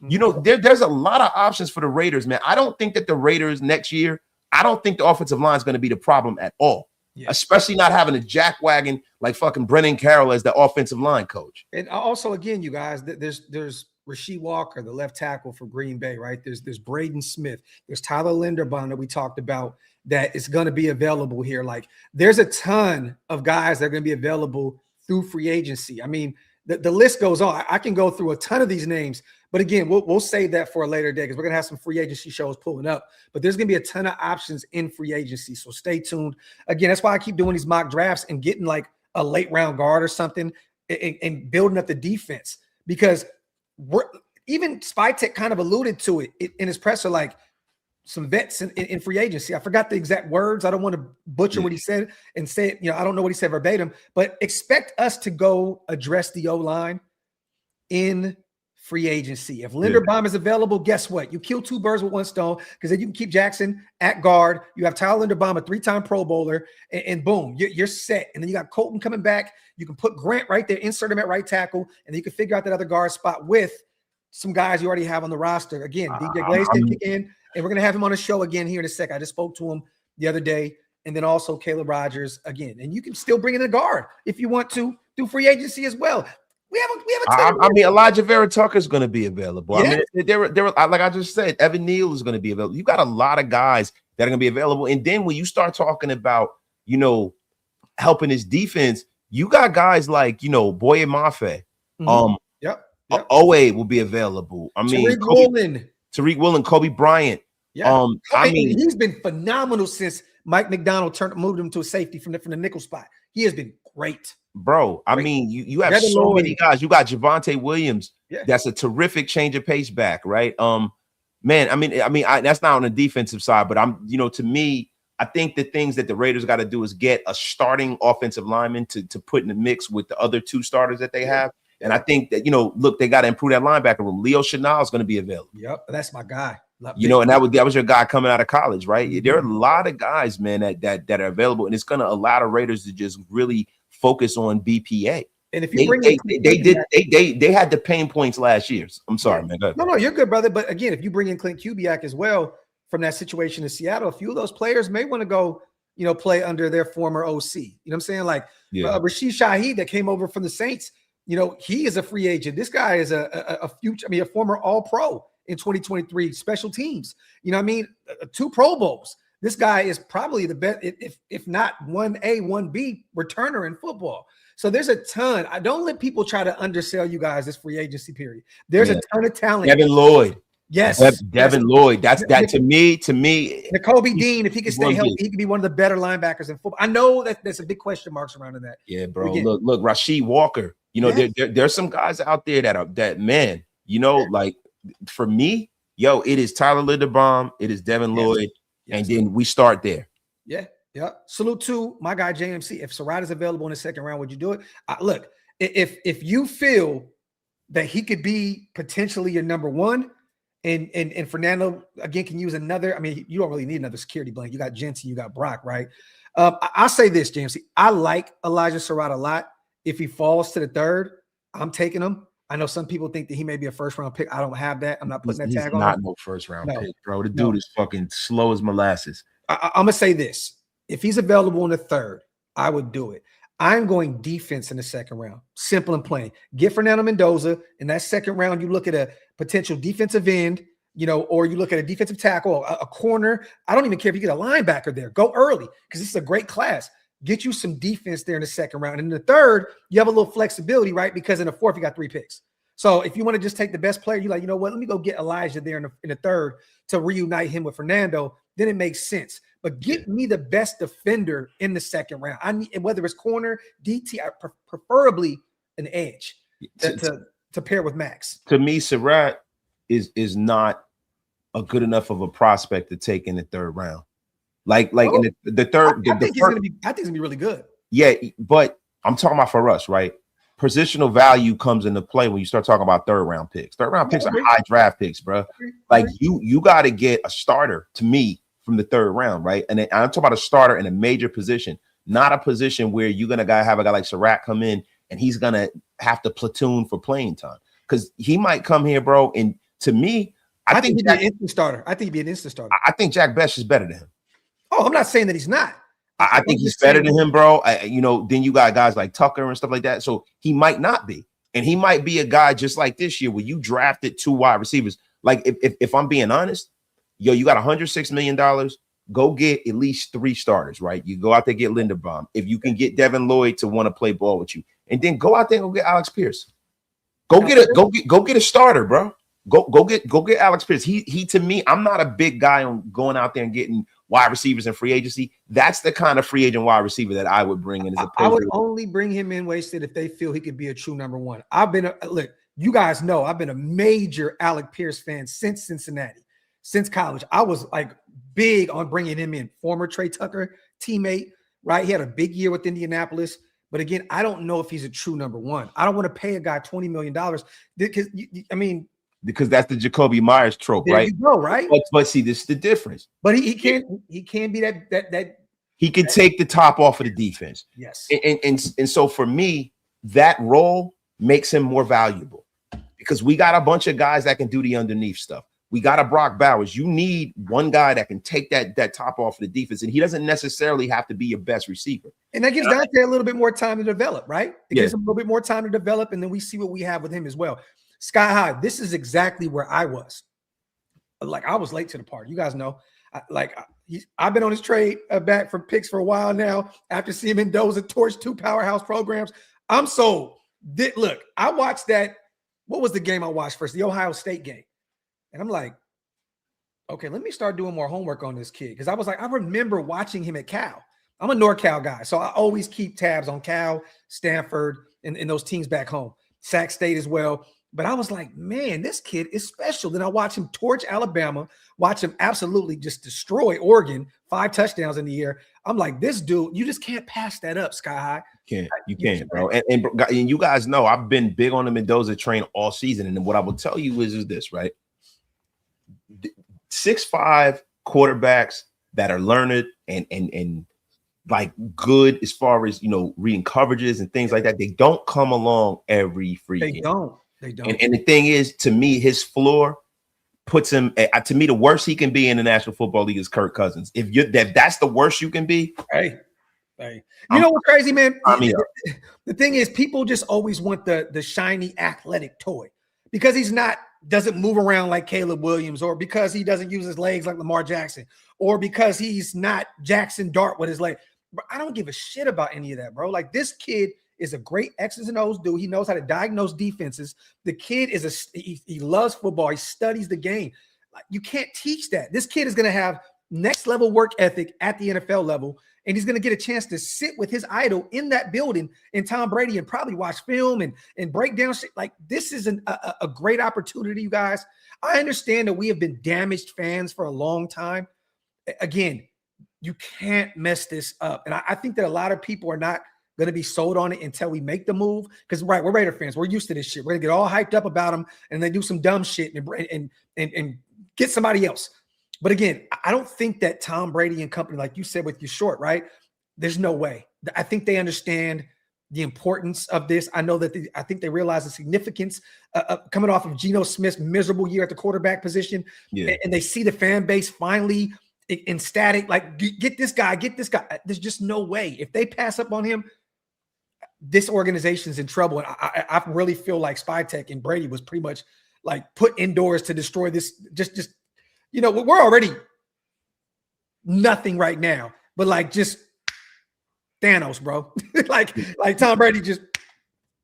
There's a lot of options for the Raiders, man. I don't think that the Raiders next year, I don't think the offensive line is going to be the problem at all, especially not having a jackwagon like fucking Brennan Carroll as the offensive line coach. And also, again, you guys, there's Rasheed Walker, the left tackle for Green Bay, right? There's Braden Smith. There's Tyler Linderbaum that we talked about that is going to be available here. Like, there's a ton of guys that are going to be available through free agency. I mean, the list goes on. I can go through a ton of these names, but again, we'll save that for a later day because we're going to have some free agency shows pulling up. But there's going to be a ton of options in free agency, so stay tuned. Again, that's why I keep doing these mock drafts and getting like a late round guard or something and building up the defense, because even Spytek kind of alluded to it in his presser, like, some vets in free agency. I forgot the exact words. I don't want to butcher what he said and say it. I don't know what he said verbatim, but expect us to go address the O-line in free agency. If Linderbaum is available, guess what? You kill two birds with one stone, because then you can keep Jackson at guard. You have Tyler Linderbaum, a 3-time Pro Bowler, and boom, you're set. And then you got Colton coming back. You can put Grant right there, insert him at right tackle, and then you can figure out that other guard spot with some guys you already have on the roster. Again, DJ Glaze can kick in, and we're going to have him on the show again here in a sec. I just spoke to him the other day, and then also Caleb Rogers again. And you can still bring in a guard if you want to do free agency as well. We have a Elijah Vera Tucker is going to be helping I mean, there were like I just said, Evan Neal is going to be available. You got a lot of guys that are going to be available. And then when you start talking about, helping his defense, you got guys like, Boye Mafe. Owe will be available. I mean, Tariq Woolen, Kobe Bryant. Yeah. He's been phenomenal since Mike McDonald moved him to a safety from the nickel spot. He has been great. Bro, I mean, you have so many guys. You got Javonte Williams. Yeah. That's a terrific change of pace back, right? Man, I mean, that's not on the defensive side, but to me, I think the things that the Raiders got to do is get a starting offensive lineman to put in the mix with the other two starters that they have. And I think that, look, they got to improve that linebacker room. Leo Chenal is going to be available. Yep, that's my guy. And that was your guy coming out of college, right? There are a lot of guys, man, that are available, and it's going to allow the Raiders to just really focus on BPA. And if you they had the pain points last year. I'm sorry, man. No, you're good, brother. But again, if you bring in Clint Kubiak as well from that situation in Seattle, a few of those players may want to go, play under their former OC. You know what I'm saying? Like Rashid Shaheed that came over from the Saints. He is a free agent. This guy is a former All-Pro in 2023 special teams. 2 Pro Bowls. This guy is probably the best, if not 1A, 1B returner in football. So there's a ton. I don't let people try to undersell you guys this free agency period. There's a ton of talent. Devin Lloyd. Yes. Devin Lloyd. That's that to me. Nakobe Dean, if he can stay healthy, he can be one of the better linebackers in football. I know that there's a big question marks around that. Yeah, bro. Again, look, Rasheed Walker. There's some guys out there like for me, it is Tyler Linderbaum, it is Devin Lloyd. And then we start there. Yeah. Salute to my guy JMC. If Sarada is available in the second round, would you do it? Look, if you feel that he could be potentially your number one, and Fernando again can use another. I mean, you don't really need another security blanket. You got Jensen, you got Brock, right? I'll say this, JMC. I like Elijah Sarada a lot. If he falls to the third, I'm taking him. I know some people think that he may be a first-round pick. I don't have that. I'm not putting that tag on him. He's not no first-round pick, bro. The dude is fucking slow as molasses. I'm going to say this. If he's available in the third, I would do it. I'm going defense in the second round. Simple and plain. Get Fernando Mendoza. In that second round, you look at a potential defensive end, or you look at a defensive tackle, a corner. I don't even care if you get a linebacker there. Go early because this is a great class. Get you some defense there in the second round. And in the third, you have a little flexibility, right? Because in the fourth, you got 3 picks. So if you want to just take the best player, you're like, what? Let me go get Elijah there in the third to reunite him with Fernando. Then it makes sense. But get me the best defender in the second round. I need, whether it's corner, DT, preferably an edge to pair with Max. To me, Surratt is not a good enough of a prospect to take in the third round. In the third, I think he's gonna be really good. Yeah, but I'm talking about for us, right? Positional value comes into play when you start talking about third round picks. Third round picks are high draft picks, bro. Like you got to get a starter to me from the third round, right? And I'm talking about a starter in a major position, not a position where you're gonna have a guy like Surratt come in and he's gonna have to platoon for playing time because he might come here, bro. And to me, I think he'd be an instant starter. I think he'd be an instant starter. I think Jack Best is better than him. Oh, I'm not saying that he's not. I think he's better than him, bro. Then you got guys like Tucker and stuff like that. So he might not be. And he might be a guy just like this year where you drafted 2 wide receivers. Like, if I'm being honest, you got $106 million. Go get at least 3 starters, right? You go out there, get Linderbaum. If you can get Devin Lloyd to want to play ball with you. And then go out there and go get Alex Pierce. Go get a starter, bro. Go get Alex Pierce. He to me, I'm not a big guy on going out there and getting wide receivers in free agency. That's the kind of free agent wide receiver that I would bring in. I would only bring him in wasted if they feel he could be a true number one. Look, you guys know I've been a major Alec Pierce fan since Cincinnati. since college. I was like big on bringing him in. Former Trey Tucker teammate, right? He had a big year with Indianapolis. But again, I don't know if he's a true number one. I don't want to pay a guy $20 million because that's the Jacoby Myers trope, there right? You go, right? But see, this is the difference. But he can't be that he can take the top off of the defense. Yes. And so for me, that role makes him more valuable because we got a bunch of guys that can do the underneath stuff. We got a Brock Bowers. You need one guy that can take that top off of the defense, and he doesn't necessarily have to be your best receiver. And that gives Dante a little bit more time to develop, right? It gives him a little bit more time to develop, and then we see what we have with him as well. Sky High, this is exactly where I was. Like, I was late to the party. You guys know. I've been on his trade back for picks for a while now. After seeing Mendoza torch 2 powerhouse programs, I'm sold. Look, I watched that. What was the game I watched first? The Ohio State game. And I'm like, okay, let me start doing more homework on this kid. Because I was like, I remember watching him at Cal. I'm a NorCal guy, so I always keep tabs on Cal, Stanford, and those teams back home. Sac State as well. But I was like, man, this kid is special. Then I watch him torch Alabama, watch him absolutely just destroy Oregon, 5 touchdowns in the year. I'm like, this dude, you just can't pass that up, Sky High. You can't, bro. And you guys know I've been big on the Mendoza train all season. And what I will tell you is this, right? 6'5" quarterbacks that are learned and like good as far as, reading coverages and things like that. They don't come along every free game. They don't. And the thing is, to me, his floor puts him, to me, the worst he can be in the National Football League is Kirk Cousins. If that's the worst you can be. Hey. You know what's crazy, man? The thing is, people just always want the shiny athletic toy because doesn't move around like Caleb Williams, or because he doesn't use his legs like Lamar Jackson, or because he's not Jackson Dart with his leg. But I don't give a shit about any of that, bro. Like, this kid is a great X's and O's dude. He knows how to diagnose defenses. The kid he loves football. He studies the game. Like, you can't teach that. This kid is going to have next level work ethic at the NFL level, and he's going to get a chance to sit with his idol in that building in Tom Brady and probably watch film and break down shit. Like, this is a great opportunity, you guys. I understand that we have been damaged fans for a long time. Again, you can't mess this up. And I think that a lot of people are not going to be sold on it until we make the move. Because, right, we're Raider fans. We're used to this shit. We're going to get all hyped up about them, and they do some dumb shit and get somebody else. But again, I don't think that Tom Brady and company, like you said with your short, right? There's no way. I think they understand the importance of this. I know that I think they realize the significance coming off of Geno Smith's miserable year at the quarterback position. Yeah. And they see the fan base finally ecstatic, like, get this guy. There's just no way. If they pass up on him, this organization's in trouble. And I really feel like Spytek and Brady was pretty much like put indoors to destroy this. Just we're already nothing right now, but like just Thanos, bro. like Tom Brady just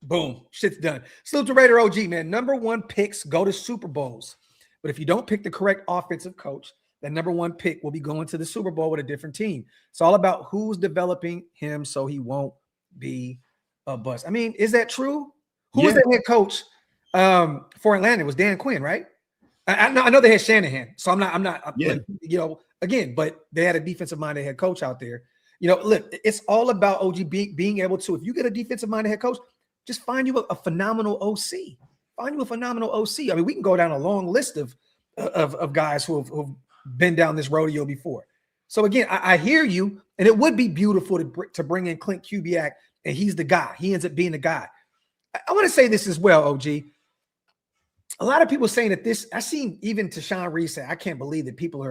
boom, shit's done. Salute to Raider OG, man. Number 1 picks go to Super Bowls. But if you don't pick the correct offensive coach, that number 1 pick will be going to the Super Bowl with a different team. It's all about who's developing him so he won't be a bust. I mean, is that true? Who was the head coach for Atlanta? It was Dan Quinn, right? I know they had Shanahan, so I'm not, again, but they had a defensive-minded head coach out there. Look, it's all about OG being able to, if you get a defensive-minded head coach, just find you a phenomenal OC. I mean, we can go down a long list of guys who've been down this rodeo before. So again, I hear you, and it would be beautiful to bring in Clint Kubiak, and he's the guy. He ends up being the guy. I want to say this as well, OG. A lot of people saying that this, I seen even Tashawn Reed say, I can't believe that people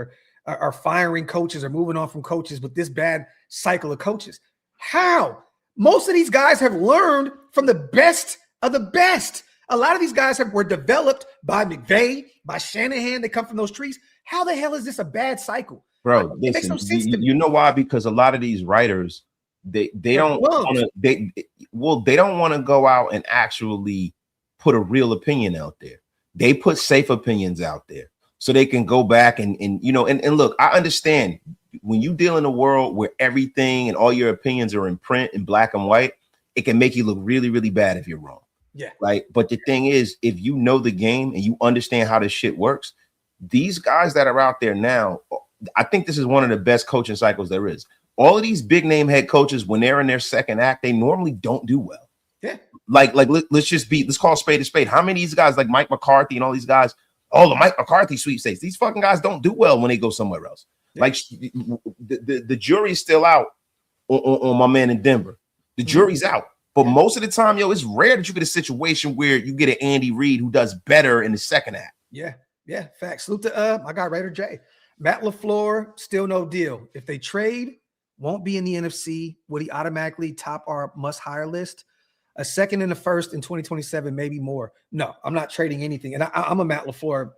are firing coaches or moving on from coaches with this bad cycle of coaches. How? Most of these guys have learned from the best of the best. A lot of these guys were developed by McVay, by Shanahan. They come from those trees. How the hell is this a bad cycle? Bro, it makes no sense to me. You know why? Because a lot of these writers, they don't want to go out and actually put a real opinion out there. They put safe opinions out there so they can go back and look, I understand when you deal in a world where everything and all your opinions are in print in black and white, it can make you look really, really bad if you're wrong. Yeah. But the thing is, if you know the game and you understand how this shit works, these guys that are out there now, I think this is one of the best coaching cycles there is. All of these big name head coaches, when they're in their second act, they normally don't do well. Yeah. Let's call a spade a spade. How many of these guys like Mike McCarthy and all these guys, the Mike McCarthy sweepstakes, these fucking guys don't do well when they go somewhere else. Yeah. Like the jury's still out on my man in Denver. The jury's out. But most of the time, it's rare that you get a situation where you get an Andy Reid who does better in the second act. Yeah. Facts. Salute to my guy Raider J. Matt LaFleur, still no deal. If they trade, won't be in the NFC. Would he automatically top our must-hire list? A second and a first in 2027, maybe more. No, I'm not trading anything. And I'm a Matt LaFleur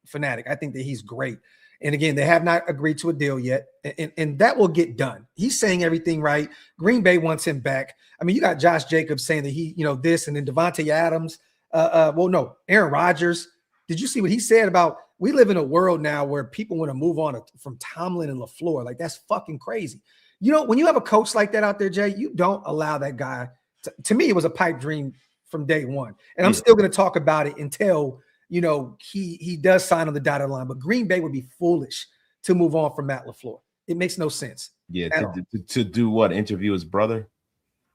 fanatic. I think that he's great. And again, they have not agreed to a deal yet, and that will get done. He's saying everything right. Green Bay wants him back. I mean, you got Josh Jacobs saying that he, this, and then Devontae Adams. Aaron Rodgers. Did you see what he said about we live in a world now where people want to move on from Tomlin and LaFleur? Like, that's fucking crazy. When you have a coach like that out there, Jay, you don't allow that guy. To me, it was a pipe dream from day one, and I'm still going to talk about it until he does sign on the dotted line. But Green Bay would be foolish to move on from Matt LaFleur. It makes no sense. Yeah, to do what? Interview his brother?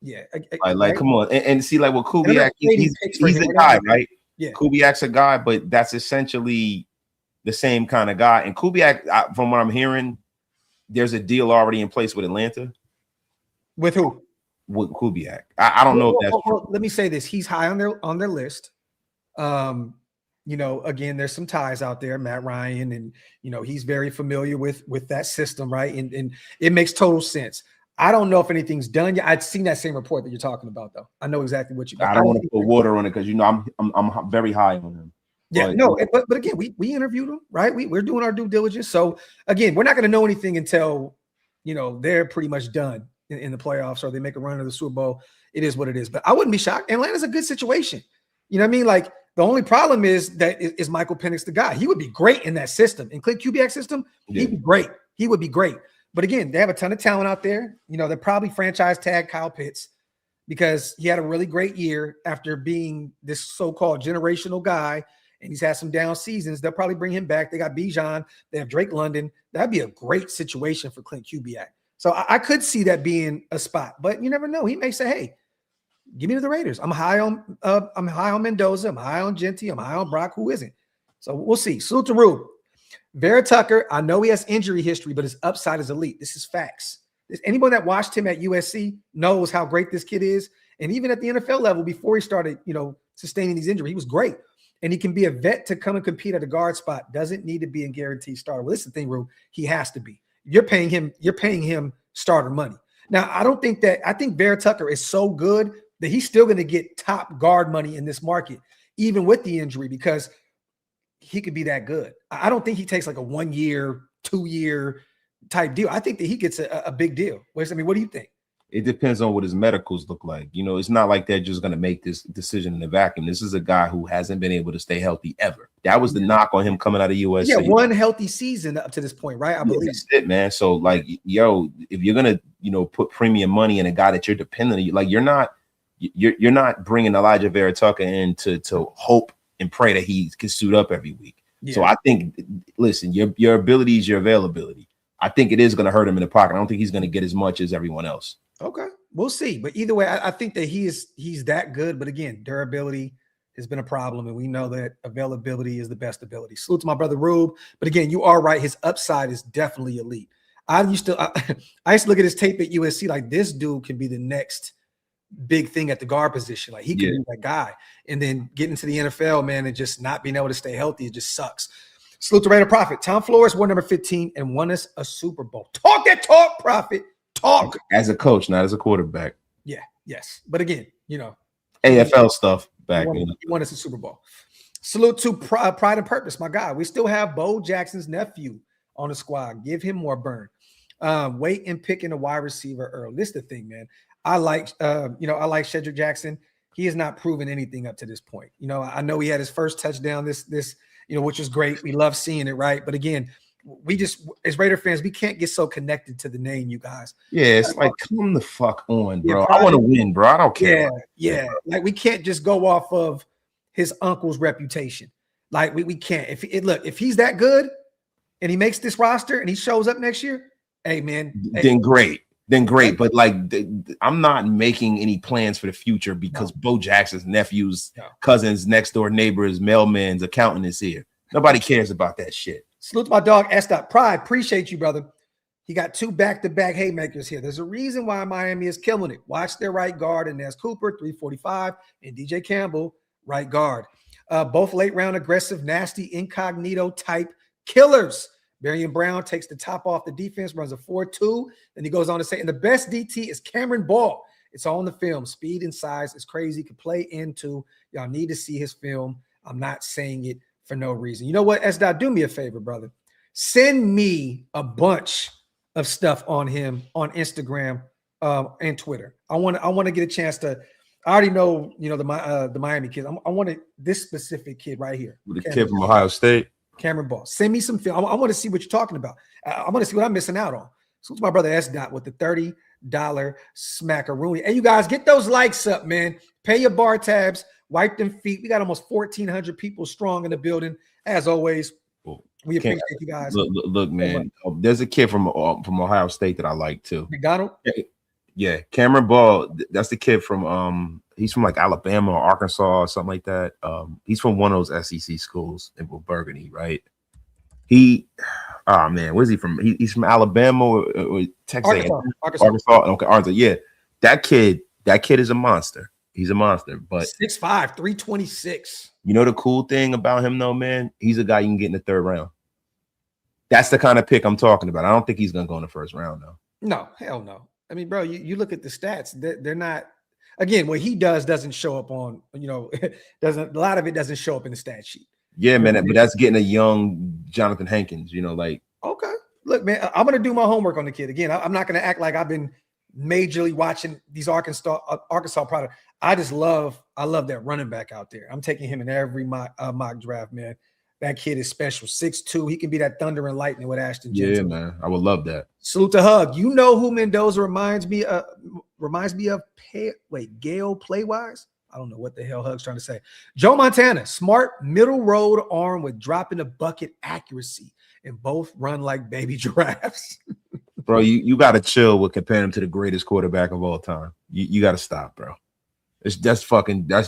Yeah, right? Come on, and see, like, Kubiak, he's a guy, right? Yeah, Kubiak's a guy, but that's essentially the same kind of guy. And Kubiak, from what I'm hearing, there's a deal already in place with Atlanta. With who? With Kubiak. I don't know if that's true. Let me say this: he's high on their list. Again, there's some ties out there, Matt Ryan, and he's very familiar with that system, right? And it makes total sense. I don't know if anything's done yet. I'd seen that same report that you're talking about, though. I know exactly what you. I don't want to put water on it because I'm very high on him. Yeah, but again, we interviewed him, right? We're doing our due diligence. So again, we're not going to know anything until they're pretty much done in the playoffs or they make a run to the Super Bowl. It is what it is. But I wouldn't be shocked. Atlanta's a good situation. You know what I mean? Like, the only problem is that is Michael Penix the guy. He would be great in that system. In Clint Kubiak system, he'd be great. He would be great. But again, they have a ton of talent out there. They're probably franchise tag Kyle Pitts because he had a really great year after being this so-called generational guy, and he's had some down seasons. They'll probably bring him back. They got Bijan. They have Drake London. That'd be a great situation for Clint Kubiak. So I could see that being a spot, but you never know. He may say, hey, give me to the Raiders. I'm high on Mendoza. I'm high on Genty. I'm high on Brock. Who isn't? So we'll see. Salute to Rube. Vera Tucker, I know he has injury history, but his upside is elite. This is facts. Anyone that watched him at USC knows how great this kid is. And even at the NFL level, before he started, sustaining these injuries, he was great. And he can be a vet to come and compete at a guard spot. Doesn't need to be a guaranteed starter. Well, this is the thing, Rube. He has to be. You're paying him starter money. Now, I think Vera Tucker is so good that he's still going to get top guard money in this market, even with the injury, because he could be that good. I don't think he takes like a 1 year, 2 year type deal. I think that he gets a big deal. What do you think? It depends on what his medicals look like. It's not like they're just going to make this decision in a vacuum. This is a guy who hasn't been able to stay healthy ever. That was the knock on him coming out of USC. Yeah, one healthy season up to this point, right? I believe that's it, man. So, like, if you're going to, put premium money in a guy that you're dependent on, like, you're not bringing Elijah Vera Tucker in to hope and pray that he can suit up every week. Yeah. So I think, listen, your ability is your availability. I think it is going to hurt him in the pocket. I don't think he's going to get as much as everyone else. Okay, we'll see. But either way, I think that he's that good. But again, durability has been a problem, and we know that availability is the best ability. Salute to my brother Rube. But again, you are right. His upside is definitely elite. I used to look at his tape at USC like this dude can be the next big thing at the guard position. Like he can be that guy. And then getting into the NFL, man, and just not being able to stay healthy, it just sucks. Salute to Raider Prophet. Tom Flores won number 15 and won us a Super Bowl. Talk that talk, Prophet. Talk. As a coach, not as a quarterback. Yeah, yes. But again, AFL stuff back. He won us a Super Bowl. Salute to Pride and Purpose, my guy. We still have Bo Jackson's nephew on the squad. Give him more burn. Wait and pick in a wide receiver early. This is the thing, man. I like Shedrick Jackson. He has not proven anything up to this point. I know he had his first touchdown this which is great. We love seeing it, right? But again, we just, as Raider fans, we can't get so connected to the name, you guys. Yeah, it's like, come the fuck on, bro. Yeah, I want to win, bro. I don't care. Yeah. Like, we can't just go off of his uncle's reputation. Like we can't. If he's that good and he makes this roster and he shows up next year, hey man, then great. Then great, but like I'm not making any plans for the future because Bo Jackson's nephew's cousin's next door neighbor's mailman's accountant is here. Nobody cares about that shit. Salute to my dog S. Pride. Appreciate you, brother. He got 2 back-to-back haymakers here. There's a reason why Miami is killing it. Watch their right guard, and there's Cooper, 345, and DJ Campbell, right guard. Both late-round aggressive, nasty, incognito type killers. Marion Brown takes the top off the defense, runs a 4.2. Then he goes on to say, and the best DT is Cameron Ball. It's all in the film. Speed and size is crazy. Could play into. Y'all need to see his film. I'm not saying it for no reason. You know what, S. Do me a favor, brother. Send me a bunch of stuff on him on Instagram and Twitter. I want to get a chance to. I already know, the Miami kids. I wanted this specific kid right here. The kid from Ohio State. Cameron Ball. Send me some film. I want to see what you're talking about. I want to see what I'm missing out on. So it's my brother S. with the $30 smackaroonie. Hey, you guys, get those likes up, man. Pay your bar tabs. Wipe them feet. We got almost 1,400 people strong in the building. As always, we appreciate you guys. Look, man. There's a kid from Ohio State that I like too. McDonald? Yeah, Cameron Ball. That's the kid from he's from like Alabama or Arkansas or something like that. He's from one of those SEC schools in Burgundy, right? Where's he from? He's from Alabama or Texas. Arkansas. Okay, Arkansas. Yeah, that kid is a monster. He's a monster, but 6'5", 326. You know the cool thing about him though, man? He's a guy you can get in the 3rd round. That's the kind of pick I'm talking about. I don't think he's gonna go in the 1st round though. No, hell no. I mean, bro, you look at the stats, they're not, again, what he doesn't show up on, a lot of it doesn't show up in the stat sheet. Yeah, man, but that's getting a young Jonathan Hankins, Okay. Look, man, I'm going to do my homework on the kid. Again, I'm not going to act like I've been majorly watching these Arkansas products. I love that running back out there. I'm taking him in every mock draft, man. That kid is special. 6'2". He can be that thunder and lightning with Ashton Jensen. Yeah, man. I would love that. Salute to Hug. You know who Mendoza reminds me of? Gale Playwise? I don't know what the hell Hug's trying to say. Joe Montana, smart middle road arm with drop in the bucket accuracy, and both run like baby giraffes. Bro, you got to chill with comparing him to the greatest quarterback of all time. You got to stop, bro. That's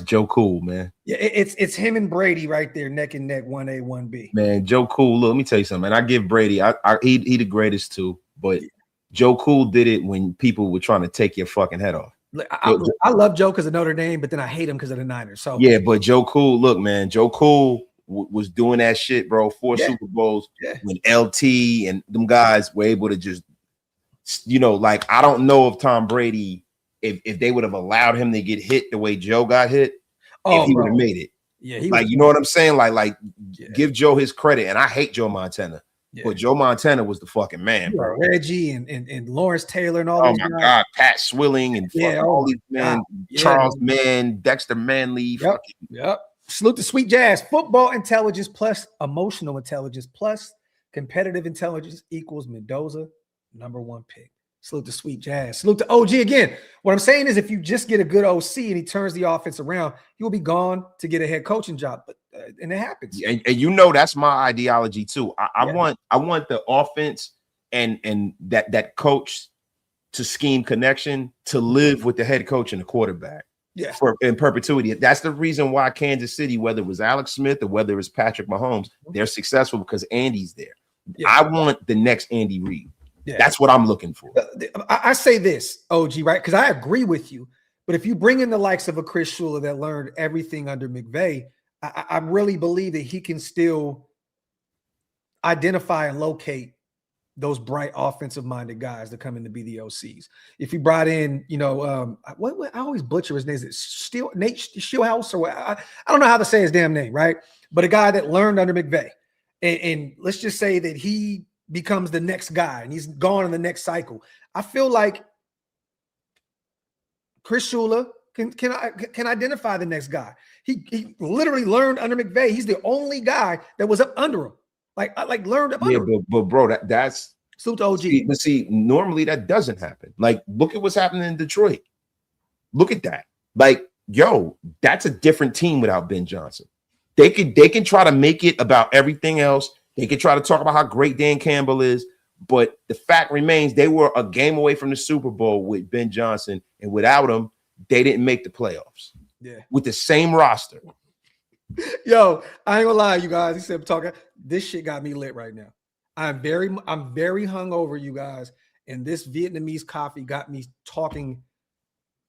Joe Cool, man. Yeah, it's him and Brady right there, neck and neck, 1A, 1B. Man, Joe Cool. Look, let me tell you something, man. I give Brady, he the greatest too, but Joe Cool did it when people were trying to take your fucking head off. I love Joe because of Notre Dame, but then I hate him because of the Niners. So yeah, but Joe Cool, look, man, Joe Cool was doing that shit, bro. 4 Super Bowls when LT and them guys were able to just, like I don't know if Tom Brady. If they would have allowed him to get hit the way Joe got hit, if he would have made it. Yeah, you know what I'm saying? Give Joe his credit. And I hate Joe Montana, but Joe Montana was the fucking man, bro. Reggie and Lawrence Taylor and all those guys. God, Pat Swilling and all these men, Charles Mann, Dexter Manley. Yep. Salute to Sweet Jazz. Football intelligence plus emotional intelligence plus competitive intelligence equals Mendoza, #1 pick. Salute to Sweet Jazz. Salute to OG again. What I'm saying is if you just get a good OC and he turns the offense around, you'll be gone to get a head coaching job. But and it happens. And that's my ideology too. I want the offense and that coach to scheme connection to live with the head coach and the quarterback. Yeah. In perpetuity. That's the reason why Kansas City, whether it was Alex Smith or whether it's Patrick Mahomes, they're successful because Andy's there. Yeah. I want the next Andy Reid. Yeah. That's what I'm looking for. I say this, OG, right? Because I agree with you. But if you bring in the likes of a Chris Shula that learned everything under McVay, I really believe that he can still identify and locate those bright offensive-minded guys that come in to be the OCs. If you brought in, what I always butcher his name. Is it Nate Steelhouse or what? I don't know how to say his damn name, right? But a guy that learned under McVay. And let's just say that he becomes the next guy and he's gone in the next cycle. I feel like Chris Shula can identify the next guy. He literally learned under McVay. He's the only guy that was up under him. Like learned up under him. But bro, that's salute to OG. See, normally that doesn't happen. Like, look at what's happening in Detroit. Look at that. Like, that's a different team without Ben Johnson. They can try to make it about everything else. They can try to talk about how great Dan Campbell is, but the fact remains they were a game away from the Super Bowl with Ben Johnson, and without him, they didn't make the playoffs. Yeah, with the same roster. Yo, I ain't gonna lie, you guys. He said, "Talking." This shit got me lit right now. I'm very hungover, you guys, and this Vietnamese coffee got me talking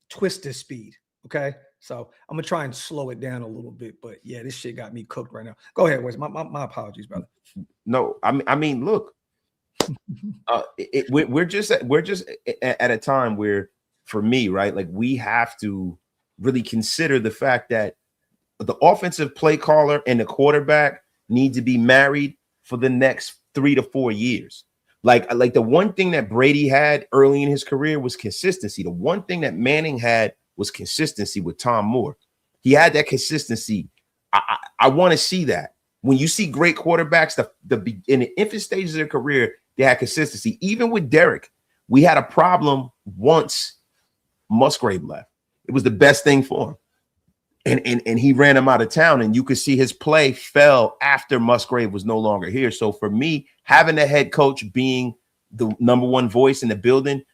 twisted speed. Okay, so I'm gonna try and slow it down a little bit, but yeah, this shit got me cooked right now. Go ahead, Wes. My apologies, brother. No, I mean, look, we're just at a time where, for me, right, like we have to really consider the fact that the offensive play caller and the quarterback need to be married for the next 3 to 4 years. Like the one thing that Brady had early in his career was consistency. The one thing that Manning had was consistency with Tom Moore. He had that consistency. I want to see that. When you see great quarterbacks, in the infant stages of their career, they had consistency. Even with Derek, we had a problem once Musgrave left. It was the best thing for him. And he ran him out of town, and you could see his play fell after Musgrave was no longer here. So for me, having a head coach being the number one voice in the building,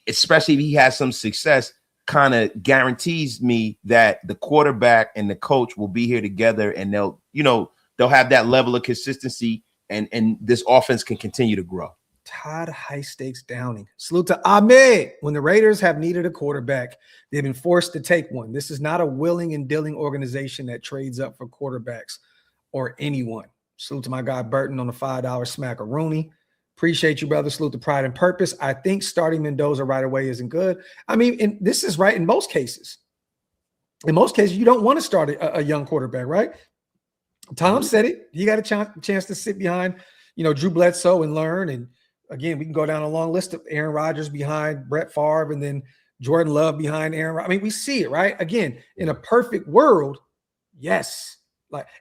especially if he has some success, kind of guarantees me that the quarterback and the coach will be here together, and they'll have that level of consistency, and this offense can continue to grow. Todd High Stakes Downing. Salute to Ahmed. When the Raiders have needed a quarterback, they've been forced to take one. This is not a willing and dealing organization that trades up for quarterbacks or anyone. Salute to my guy Burton on the $5 smackaroonie. Appreciate you, brother. Salute to Pride and Purpose. I think starting Mendoza right away isn't good. I mean, and this is right in most cases. In most cases, you don't want to start a young quarterback, right? Tom said it. You got a chance to sit behind, Drew Bledsoe and learn. And again, we can go down a long list of Aaron Rodgers behind Brett Favre and then Jordan Love behind Aaron. I mean, we see it, right? Again, in a perfect world, yes.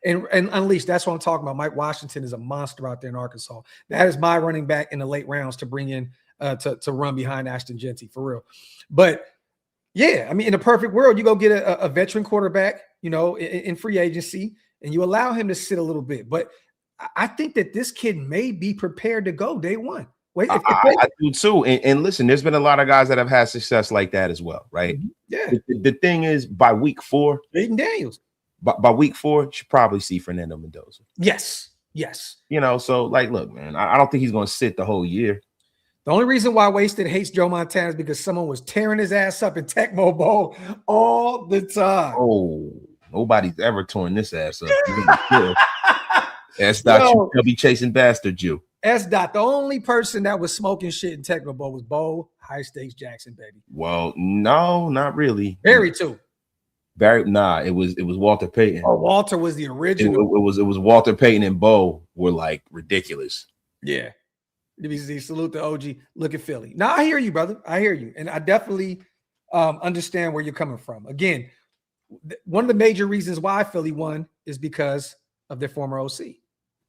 And Unleashed, that's what I'm talking about. Mike Washington is a monster out there in Arkansas. That is my running back in the late rounds to bring in to run behind Ashton Genty, for real. But yeah, I mean, in a perfect world, you go get a veteran quarterback, in free agency, and you allow him to sit a little bit. But I think that this kid may be prepared to go day one. Wait, I do too. And listen, there's been a lot of guys that have had success like that as well, right? Yeah. The thing is, by week 4, Jaden Daniels. By week 4, you should probably see Fernando Mendoza. Yes. So look, man, I don't think he's going to sit the whole year. The only reason why Wasted hates Joe Montana is because someone was tearing his ass up in Tecmo Bowl all the time. Oh, nobody's ever torn this ass up. S. Dot, you'll be chasing bastard you. S. Dot, the only person that was smoking shit in Tecmo Bowl was Bo High Stakes Jackson, baby. Well, no, not really. Barry too. Nah, it was Walter Payton. Oh, Walter was the original. It was Walter Payton and Bo were like ridiculous. Yeah. Salute to OG. Look at Philly. Now I hear you, brother. I hear you, and I definitely understand where you're coming from. Again, one of the major reasons why Philly won is because of their former OC.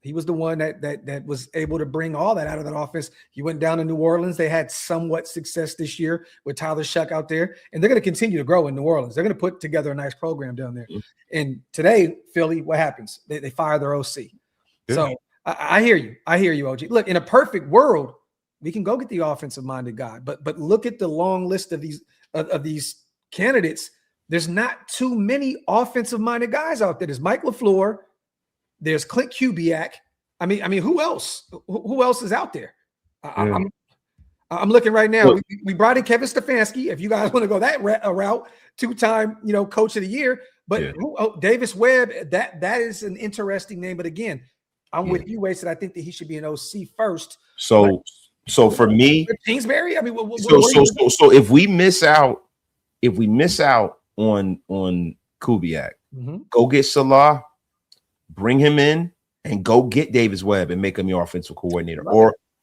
He was the one that was able to bring all that out of that offense. He went down to New Orleans. They had somewhat success this year with Tyler Shuck out there, and they're going to continue to grow in New Orleans. They're going to put together a nice program down there. Mm-hmm. And today, Philly, what happens? They fire their OC. Yeah. So I hear you. I hear you, OG. Look, in a perfect world, we can go get the offensive-minded guy, but look at the long list of these candidates. There's not too many offensive-minded guys out there. There's Mike LaFleur. There's Clint Kubiak. I mean, who else? Who else is out there? I'm looking right now. We brought in Kevin Stefanski. If you guys want to go that route, 2-time coach of the year. But Davis Webb, that is an interesting name. But again, I'm with you, Wasted. I think that he should be an OC first. So for me, Kingsbury. I mean, so if we miss out on Kubiak, go get Salah. Bring him in and go get Davis Webb and make him your offensive coordinator,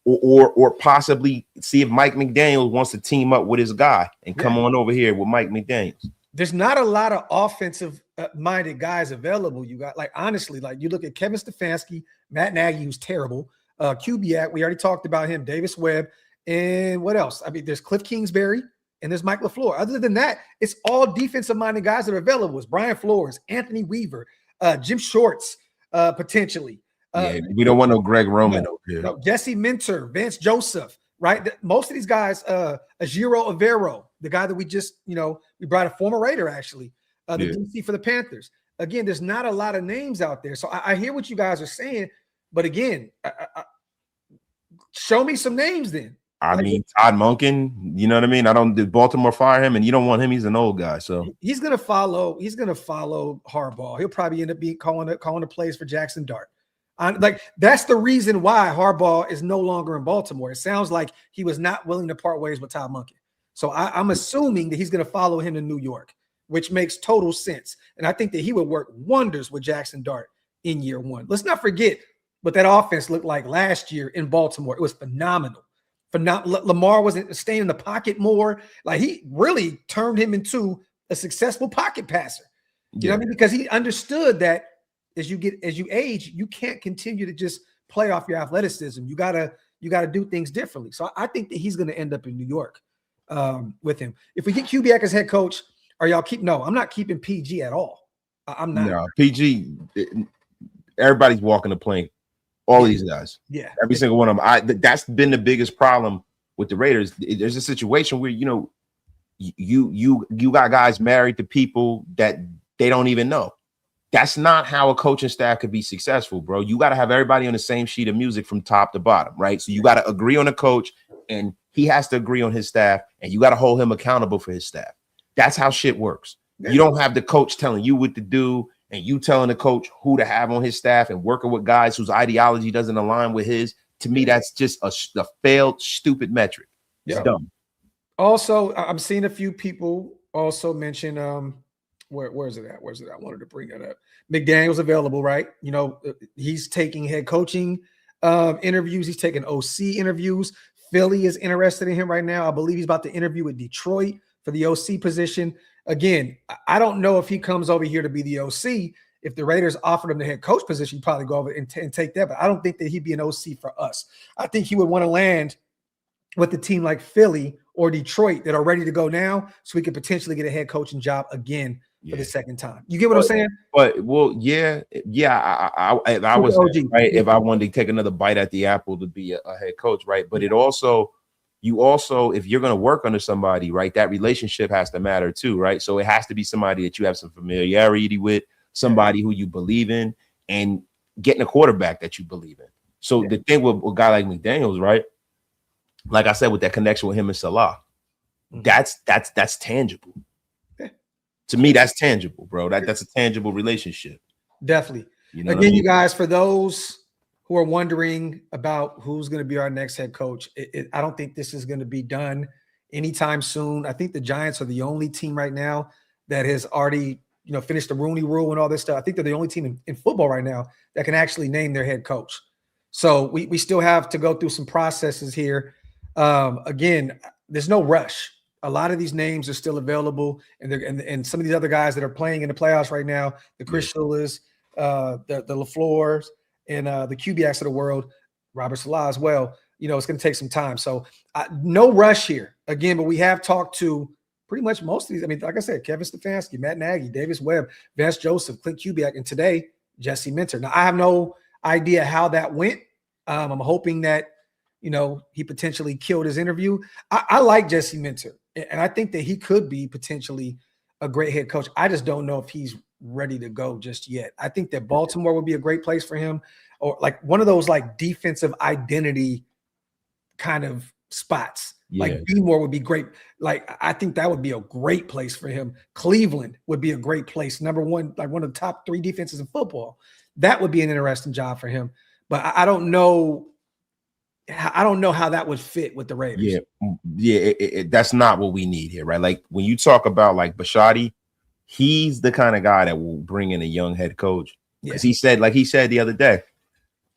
or possibly see if Mike McDaniels wants to team up with his guy and come on over here with Mike McDaniels. There's not a lot of offensive-minded guys available. You got honestly, you look at Kevin Stefanski, Matt Nagy, who's terrible, Kubiak. We already talked about him. Davis Webb, and what else? I mean, there's Cliff Kingsbury and there's Mike LaFleur. Other than that, it's all defensive-minded guys that are available. It's Brian Flores, Anthony Weaver. Jim Shorts, potentially. We don't want no Greg Roman over here. No, Jesse Minter, Vance Joseph, right? Most of these guys, Ajiro Avero, the guy that we just, we brought a former Raider, actually, the DC for the Panthers. Again, there's not a lot of names out there. So I hear what you guys are saying, but again, show me some names then. I mean, Todd Monken, you know what I mean? Did Baltimore fire him? And you don't want him. He's an old guy. So he's gonna follow Harbaugh. He'll probably end up calling the plays for Jackson Dart. That's the reason why Harbaugh is no longer in Baltimore. It sounds like he was not willing to part ways with Todd Monken. So I'm assuming that he's gonna follow him to New York, which makes total sense. And I think that he would work wonders with Jackson Dart in year one. Let's not forget what that offense looked like last year in Baltimore. It was phenomenal. Lamar wasn't staying in the pocket more. Like, he really turned him into a successful pocket passer. You know what I mean? Because he understood that as you age, you can't continue to just play off your athleticism. You gotta do things differently. So I think that he's gonna end up in New York with him. If we get Kubiak as head coach, are y'all no, I'm not keeping PG at all. I'm not. No, PG, everybody's walking the plank. All these guys, every single one of them. That's been the biggest problem with the Raiders. There's a situation where you got guys married to people that they don't even know. That's not how a coaching staff could be successful, bro. You got to have everybody on the same sheet of music from top to bottom, right? So you got to agree on a coach, and he has to agree on his staff, and you got to hold him accountable for his staff. That's how shit works. You don't have the coach telling you what to do, and you telling the coach who to have on his staff and working with guys whose ideology doesn't align with his. To me, that's just a failed, stupid metric. It's dumb. Also, I'm seeing a few people also mention, where's it at? I wanted to bring that up. McDaniel's available, right? He's taking head coaching interviews. He's taking OC interviews. Philly is interested in him right now. I believe he's about to interview with Detroit for the OC position. Again, I don't know if he comes over here to be the OC. If the Raiders offered him the head coach position, he'd probably go over and take that. But I don't think that he'd be an OC for us. I think he would want to land with a team like Philly or Detroit that are ready to go now, so we could potentially get a head coaching job again for the second time. You get what I'm saying? But I was right. If I wanted to take another bite at the apple to be a head coach, right? But you also, if you're going to work under somebody, right, that relationship has to matter too, right? So it has to be somebody that you have some familiarity with, somebody who you believe in, and getting a quarterback that you believe in. So the thing with a guy like McDaniels, right? Like I said, with that connection with him and Salah, that's tangible. To me, that's tangible, bro. That's a tangible relationship. Definitely. Again, you guys, for those who are wondering about who's going to be our next head coach, I don't think this is going to be done anytime soon. I think the Giants are the only team right now that has already, finished the Rooney Rule and all this stuff. I think they're the only team in football right now that can actually name their head coach. So we still have to go through some processes here. Again, there's no rush. A lot of these names are still available, and some of these other guys that are playing in the playoffs right now, the Chris Schullers, the LaFleurs, and the Kubiaks of the world, Robert Salah as well. It's going to take some time. So no rush here. Again, but we have talked to pretty much most of these. I mean, like I said, Kevin Stefanski, Matt Nagy, Davis Webb, Vance Joseph, Clint Kubiak, and today, Jesse Minter. Now, I have no idea how that went. I'm hoping that, he potentially killed his interview. I like Jesse Minter, and I think that he could be potentially a great head coach. I just don't know if he's ready to go just yet. I think that Baltimore would be a great place for him, or like one of those like defensive identity kind of spots. Like B-Moore would be great. Like, I think that would be a great place for him. Cleveland would be a great place. Number one, like one of the top 3 defenses in football. That would be an interesting job for him. But I don't know. I don't know how that would fit with the Raiders. That's not what we need here, right? Like, when you talk about like Bisciotti, he's the kind of guy that will bring in a young head coach. Because he said the other day,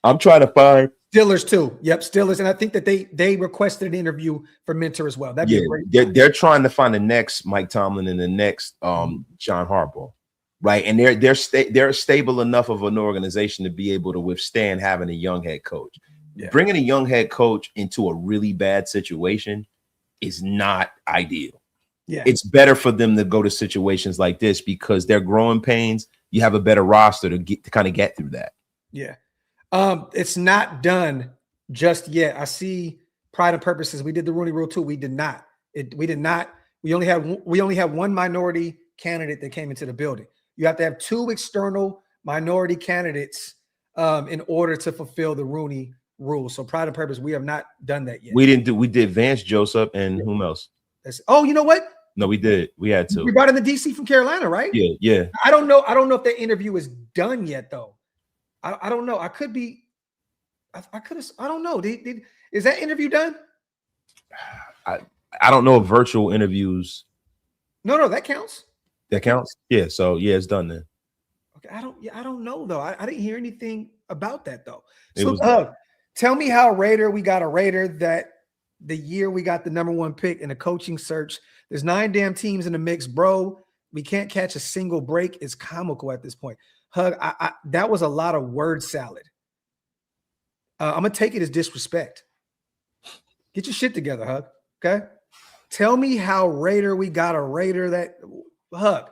I'm trying to find Steelers too. Yep, Steelers. And I think that they requested an interview for Minter as well. That'd be great. They're trying to find the next Mike Tomlin and the next John Harbaugh, right? And they're stable enough of an organization to be able to withstand having a young head coach. Bringing a young head coach into a really bad situation is not ideal. It's better for them to go to situations like this because their growing pains, you have a better roster to kind of get through that. Yeah. It's not done just yet. I see Pride and Purposes. We did the Rooney Rule too. We did not. We only have one minority candidate that came into the building. You have to have 2 external minority candidates in order to fulfill the Rooney Rule. So Pride and Purpose, we have not done that yet. We did Vance Joseph and whom else? You know what? No, we did. We had to. We brought in the DC from Carolina, right? Yeah. I don't know if that interview is done yet, though. I don't know. I could be. I could have. I don't know. Is that interview done? I don't know if virtual interviews. No, that counts. That counts. Yeah. So yeah, it's done then. Okay. I don't know though. I didn't hear anything about that though. So tell me how we got a Raider that the year we got the #1 pick in a coaching search. There's 9 damn teams in the mix, bro. We can't catch a single break. It's comical at this point. Hug, that was a lot of word salad. I'm gonna take it as disrespect. Get your shit together, Hug. Okay. Tell me how we got a Raider that Hug.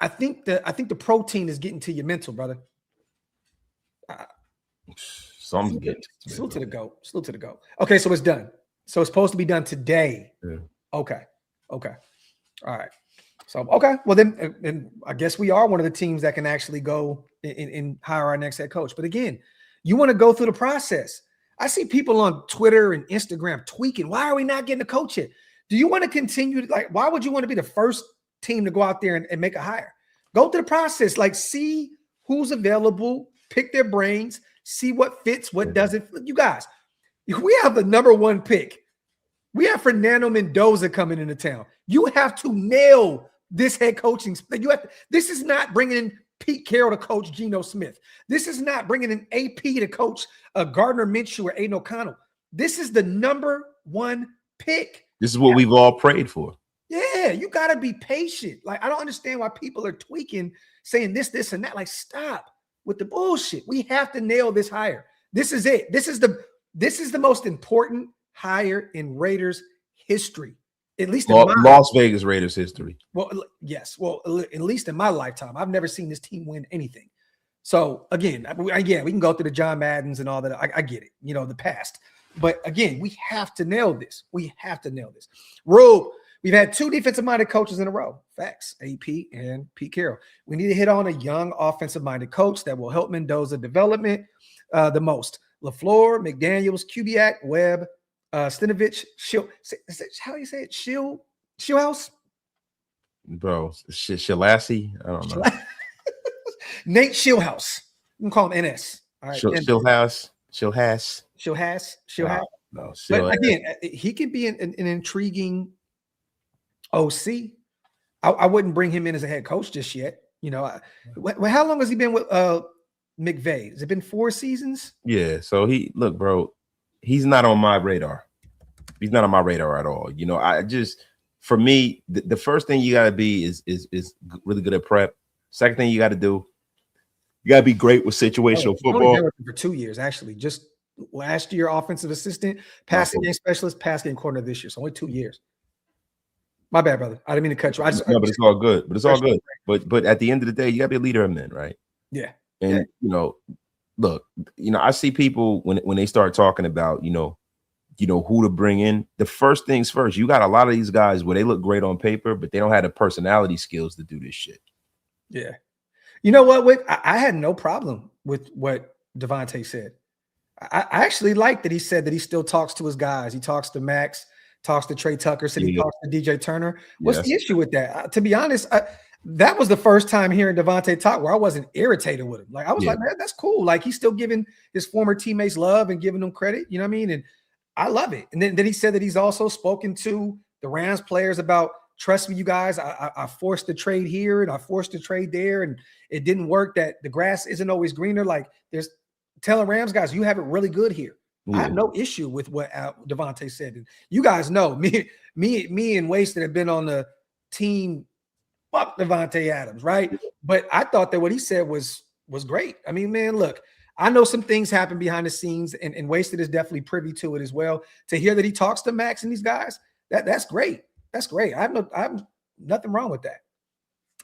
I think the protein is getting to your mental, brother. Salute to the goat. Okay, so it's done. So it's supposed to be done today. Yeah. Okay. All right. So okay. Well, then I guess we are one of the teams that can actually go and hire our next head coach. But again, you want to go through the process. I see people on Twitter and Instagram tweaking. Why are we not getting a coach here? Do you want to continue? Why would you want to be the first team to go out there and make a hire? Go through the process. See who's available, pick their brains, see what fits, what doesn't. You guys, if we have the #1 pick, we have Fernando Mendoza coming into town. You have to nail this head coaching. This is not bringing in Pete Carroll to coach Geno Smith. This is not bringing in AP to coach Gardner Minshew or Aiden O'Connell. This is the #1 pick. This is what we've all prayed for. Yeah, you got to be patient. I don't understand why people are tweaking, saying this, and that. Stop with the bullshit. We have to nail this hire. This is it. This is the most important hire in Raiders history, at least in Las Vegas Raiders history. Well, yes. Well, at least in my lifetime, I've never seen this team win anything. So again, we can go through the John Maddens and all that. I get it, the past. But again, we have to nail this. Rube, we've had 2 defensive-minded coaches in a row. Facts, AP and Pete Carroll. We need to hit on a young offensive-minded coach that will help Mendoza development the most. LaFleur, McDaniels, Kubiak, Webb, Stinovich, how do you say it? Shieldhouse? Bro, Shilassi? I don't know. Nate Shieldhouse. You can call him NS. All right. Shieldhouse. No, but again, he could be an intriguing OC. I wouldn't bring him in as a head coach just yet. How long has he been with McVay? Has it been 4 seasons? Yeah. So bro, he's not on my radar. He's not on my radar at all. For me, the first thing you got to be is really good at prep. Second thing you got to do, you got to be great with situational football. For 2 years, actually. Just last year, offensive assistant, passing game specialist, pass game coordinator this year. So only 2 years. My bad, brother. I didn't mean to cut you. But it's all good. But at the end of the day, you got to be a leader of men, right? Yeah. And look, I see people when they start talking about, who to bring in. The first things first, you got a lot of these guys where they look great on paper, but they don't have the personality skills to do this shit. Yeah. You know what? I had no problem with what Devontae said. I actually like that he said that he still talks to his guys. He talks to Max, talks to Trey Tucker, said he talks to DJ Turner. What's the issue with that? To be honest, that was the first time hearing Devontae talk where I wasn't irritated with him. I was like, man, that's cool. He's still giving his former teammates love and giving them credit. You know what I mean? And I love it. And then he said that he's also spoken to the Rams players about, trust me, you guys, I forced the trade here and I forced the trade there, and it didn't work. That the grass isn't always greener. There's telling Rams guys, you have it really good here. I have no issue with what Devontae said. And you guys know me and Wasted have been on the team. Fuck Devontae Adams, right? But I thought that what he said was great. I mean, man, look, I know some things happen behind the scenes, and Wasted is definitely privy to it as well. To hear that he talks to Max and these guys, that's great. That's great. I have nothing wrong with that.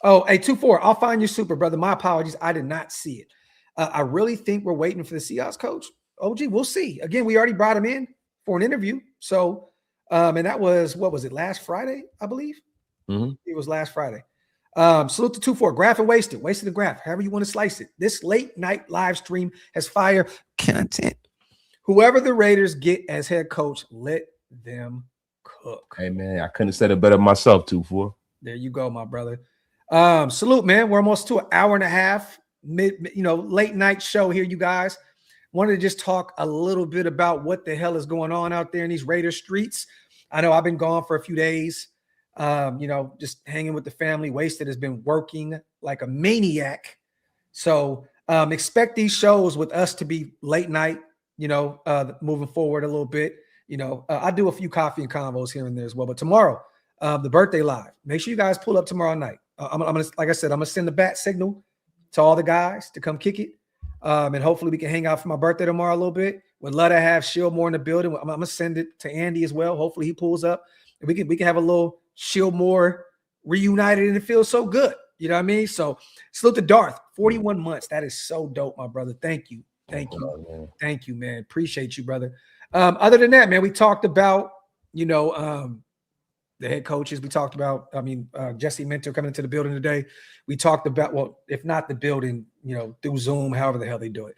Oh, hey, 2-4. I'll find your super, brother. My apologies. I did not see it. I really think we're waiting for the Seahawks coach. OG, we'll see. Again, we already brought him in for an interview. So, and that was, what was it, last Friday, I believe? Mm-hmm. It was last Friday. Salute to 2-4. Graphk and wasted the Graphk, however you want to slice it. This late night live stream has fire content. Whoever the Raiders get as head coach, let them cook. Hey, man, I couldn't have said it better myself, 2-4. There you go, my brother. Salute, man. We're almost to an hour and a half, late night show here, you guys. Wanted to just talk a little bit about what the hell is going on out there in these Raider streets. I know I've been gone for a few days, just hanging with the family. Wasted has been working like a maniac. So expect these shows with us to be late night, moving forward a little bit. I do a few coffee and convos here and there as well. But tomorrow, the birthday live. Make sure you guys pull up tomorrow night. I'm gonna, like I said, I'm gonna send the bat signal to all the guys to come kick it, and hopefully we can hang out for my birthday tomorrow a little bit. Would love to have Shieldmore in the building. I'm gonna send it to Andy as well. Hopefully he pulls up, and we can have a little Shieldmore reunited, and it feels so good. You know what I mean? So salute to Darth. 41 months. That is so dope, my brother. Thank you, man. Appreciate you, brother. Other than that, man, we talked about the head coaches. We talked about, Jesse Minter coming into the building today. We talked about, well, if not the building, through Zoom, however the hell they do it.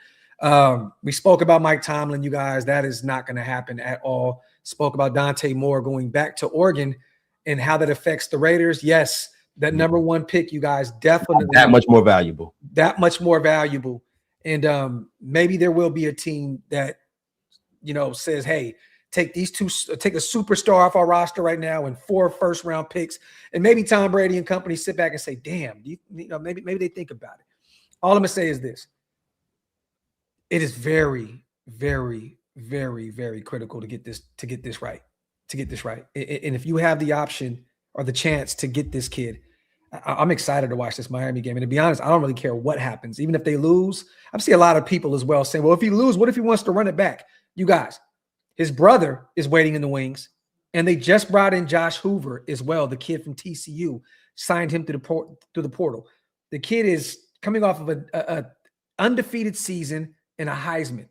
We spoke about Mike Tomlin, you guys. That is not going to happen at all. Spoke about Dante Moore going back to Oregon and how that affects the Raiders. Yes, that number one pick, you guys, definitely. That much more valuable. And maybe there will be a team that, says, hey, take a superstar off our roster right now and 4 first-round picks, and maybe Tom Brady and company sit back and say, "Damn, maybe they think about it." All I'm gonna say is this: it is very, very, very, very critical to get this right. And if you have the option or the chance to get this kid, I'm excited to watch this Miami game. And to be honest, I don't really care what happens, even if they lose. I see a lot of people as well saying, "Well, if he lose, what if he wants to run it back?" You guys. His brother is waiting in the wings, and they just brought in Josh Hoover as well. The kid from TCU signed him through the portal. The kid is coming off of a undefeated season and a Heisman.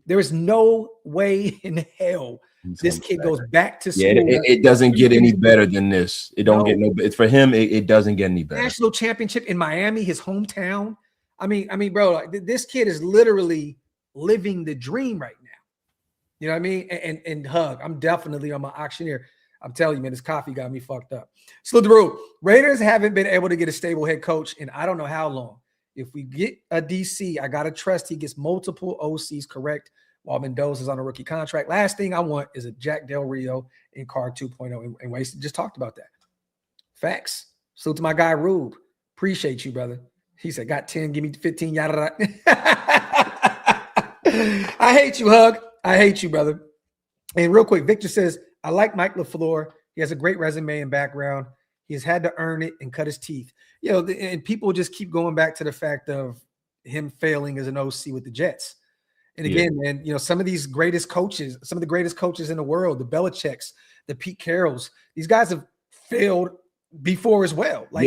There is no way in hell this kid goes back to school. Yeah, it doesn't get any better than this. It don't get no. It's for him. It doesn't get any better. National championship in Miami, his hometown. I mean, bro, like, this kid is literally living the dream right now. You know what I mean? And hug. I'm definitely on my auctioneer. I'm telling you, man, this coffee got me fucked up. So the rule, Raiders haven't been able to get a stable head coach in I don't know how long. If we get a DC, I got to trust he gets multiple OCs correct while Mendoza's on a rookie contract. Last thing I want is a Jack Del Rio in Card 2.0 and Wasted just talked about that. Facts. Salute to my guy, Rube. Appreciate you, brother. He said, got 10, give me 15, yada, I hate you, Hug. I hate you, brother. And real quick, Victor says, I like Mike LaFleur. He has a great resume and background. He has had to earn it and cut his teeth. And people just keep going back to the fact of him failing as an OC with the Jets. And again, man, some of these greatest coaches, some of the greatest coaches in the world, the Belichicks, the Pete Carrolls, these guys have failed before as well. But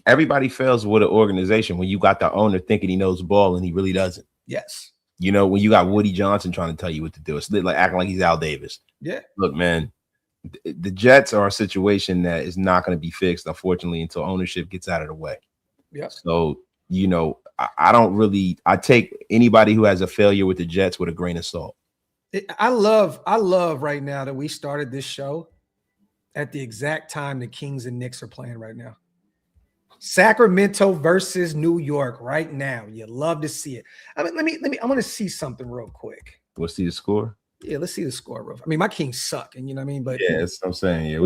everybody fails with an organization when you got the owner thinking he knows ball and he really doesn't. Yes. When you got Woody Johnson trying to tell you what to do, it's like acting like he's Al Davis. Yeah. Look, man, the Jets are a situation that is not going to be fixed, unfortunately, until ownership gets out of the way. Yeah. So, I take anybody who has a failure with the Jets with a grain of salt. I love right now that we started this show at the exact time the Kings and Knicks are playing right now. Sacramento versus New York right now. You love to see it. I want to see something real quick. We'll see the score. Yeah, let's see the score, bro. My Kings suck, and you know what I mean. But yeah, that's what I'm saying. Yeah,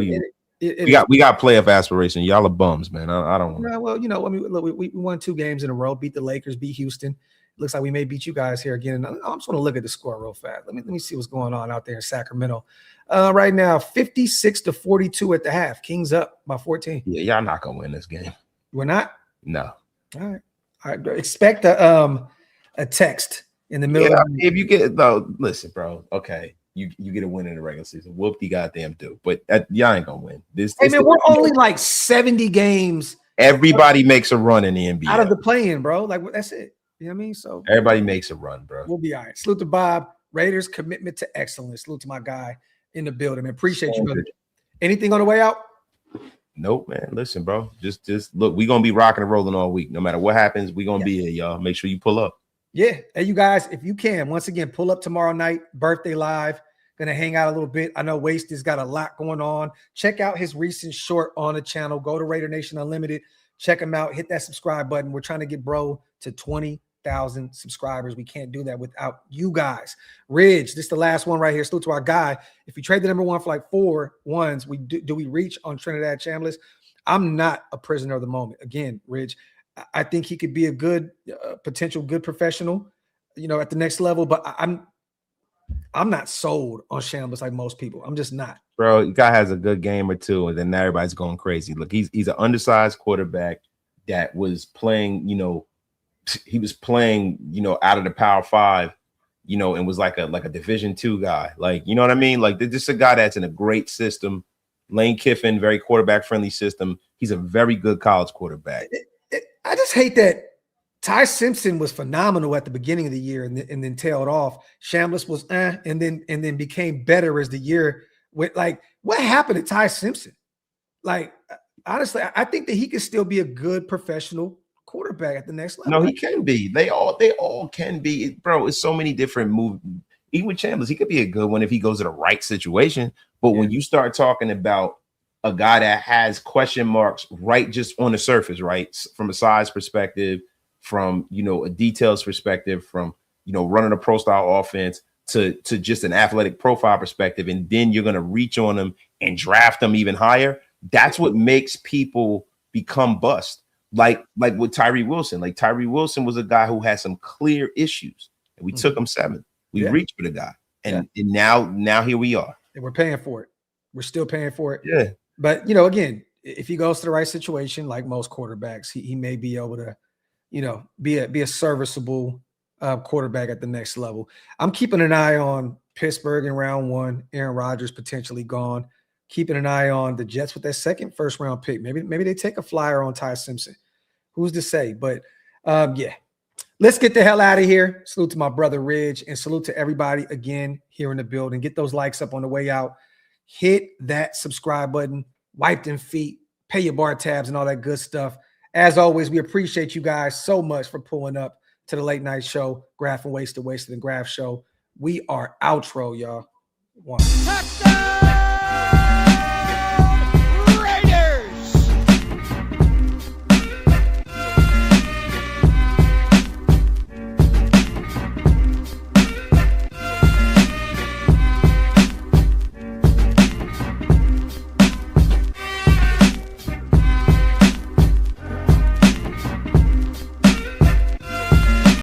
we got playoff aspiration. Y'all are bums, man. I don't want. No, well, look, we won 2 games in a row. Beat the Lakers. Beat Houston. Looks like we may beat you guys here again. And I'm just going to look at the score real fast. Let me see what's going on out there in Sacramento. Right now, 56-42 at the half. Kings up by 14. Yeah, y'all not gonna win this game. We're not? No. All right. Expect a text in the middle. Yeah, if you get listen, bro. Okay, you get a win in the regular season. Whoop the goddamn do. But y'all ain't gonna win. This we're only like 70 games Everybody makes a run in the NBA. Out of the play-in, bro. Like, that's it. You know what I mean? So everybody makes a run, bro. We'll be all right. Salute to Bob. Raiders commitment to excellence. Salute to my guy in the building. Man, appreciate you, brother. Anything on the way out? Nope, man. Listen, bro. Just look, we're gonna be rocking and rolling all week. No matter what happens, we're gonna be here, y'all. Make sure you pull up. Yeah. And you guys, if you can, once again, pull up tomorrow night, birthday live. Gonna hang out a little bit. I know Waste has got a lot going on. Check out his recent short on the channel. Go to Raider Nation Unlimited. Check him out. Hit that subscribe button. We're trying to get bro to 20,000 subscribers. We can't do that without you guys. Ridge, this is the last one right here. Salute to our guy. If you trade the number one for like 4 ones, do we reach on Trinidad Chambliss? I'm not a prisoner of the moment. Again, Ridge, I think he could be a good potential good professional, at the next level, but I'm not sold on Chambliss like most people. I'm just not. Bro, the guy has a good game or two, and then everybody's going crazy. Look, he's an undersized quarterback that was playing, he was playing, out of the Power 5, and was like a Division II guy. Like, you know what I mean? Like, they're just a guy that's in a great system. Lane Kiffin, very quarterback-friendly system. He's a very good college quarterback. I just hate that Ty Simpson was phenomenal at the beginning of the year and then tailed off. Chambliss was and then became better as the year went. Like, what happened to Ty Simpson? Like, honestly, I think that he could still be a good professional quarterback at the next level. No, he can be. They all can be, bro. It's so many different moves. Even with Chambliss, he could be a good one if he goes to the right situation. But when you start talking about a guy that has question marks right just on the surface, right, from a size perspective, from a details perspective, from running a pro style offense to just an athletic profile perspective, and then you're gonna reach on them and draft them even higher. That's what makes people become bust. Like with Tyree Wilson. Like, Tyree Wilson was a guy who had some clear issues, and we took him 7th. We reached for the guy, and now here we are. And we're paying for it. We're still paying for it. Yeah. But again, if he goes to the right situation, like most quarterbacks, he may be able to, be a serviceable quarterback at the next level. I'm keeping an eye on Pittsburgh in round 1. Aaron Rodgers potentially gone. Keeping an eye on the Jets with their second first-round pick. Maybe they take a flyer on Ty Simpson. Who's to say? But yeah, let's get the hell out of here. Salute to my brother Ridge, and salute to everybody again here in the building. Get those likes up on the way out. Hit that subscribe button. Wipe them feet. Pay your bar tabs and all that good stuff. As always, we appreciate you guys so much for pulling up to the late night show, Graphk and Wasted and Graphk show. We are outro, y'all. 1. Touchdown!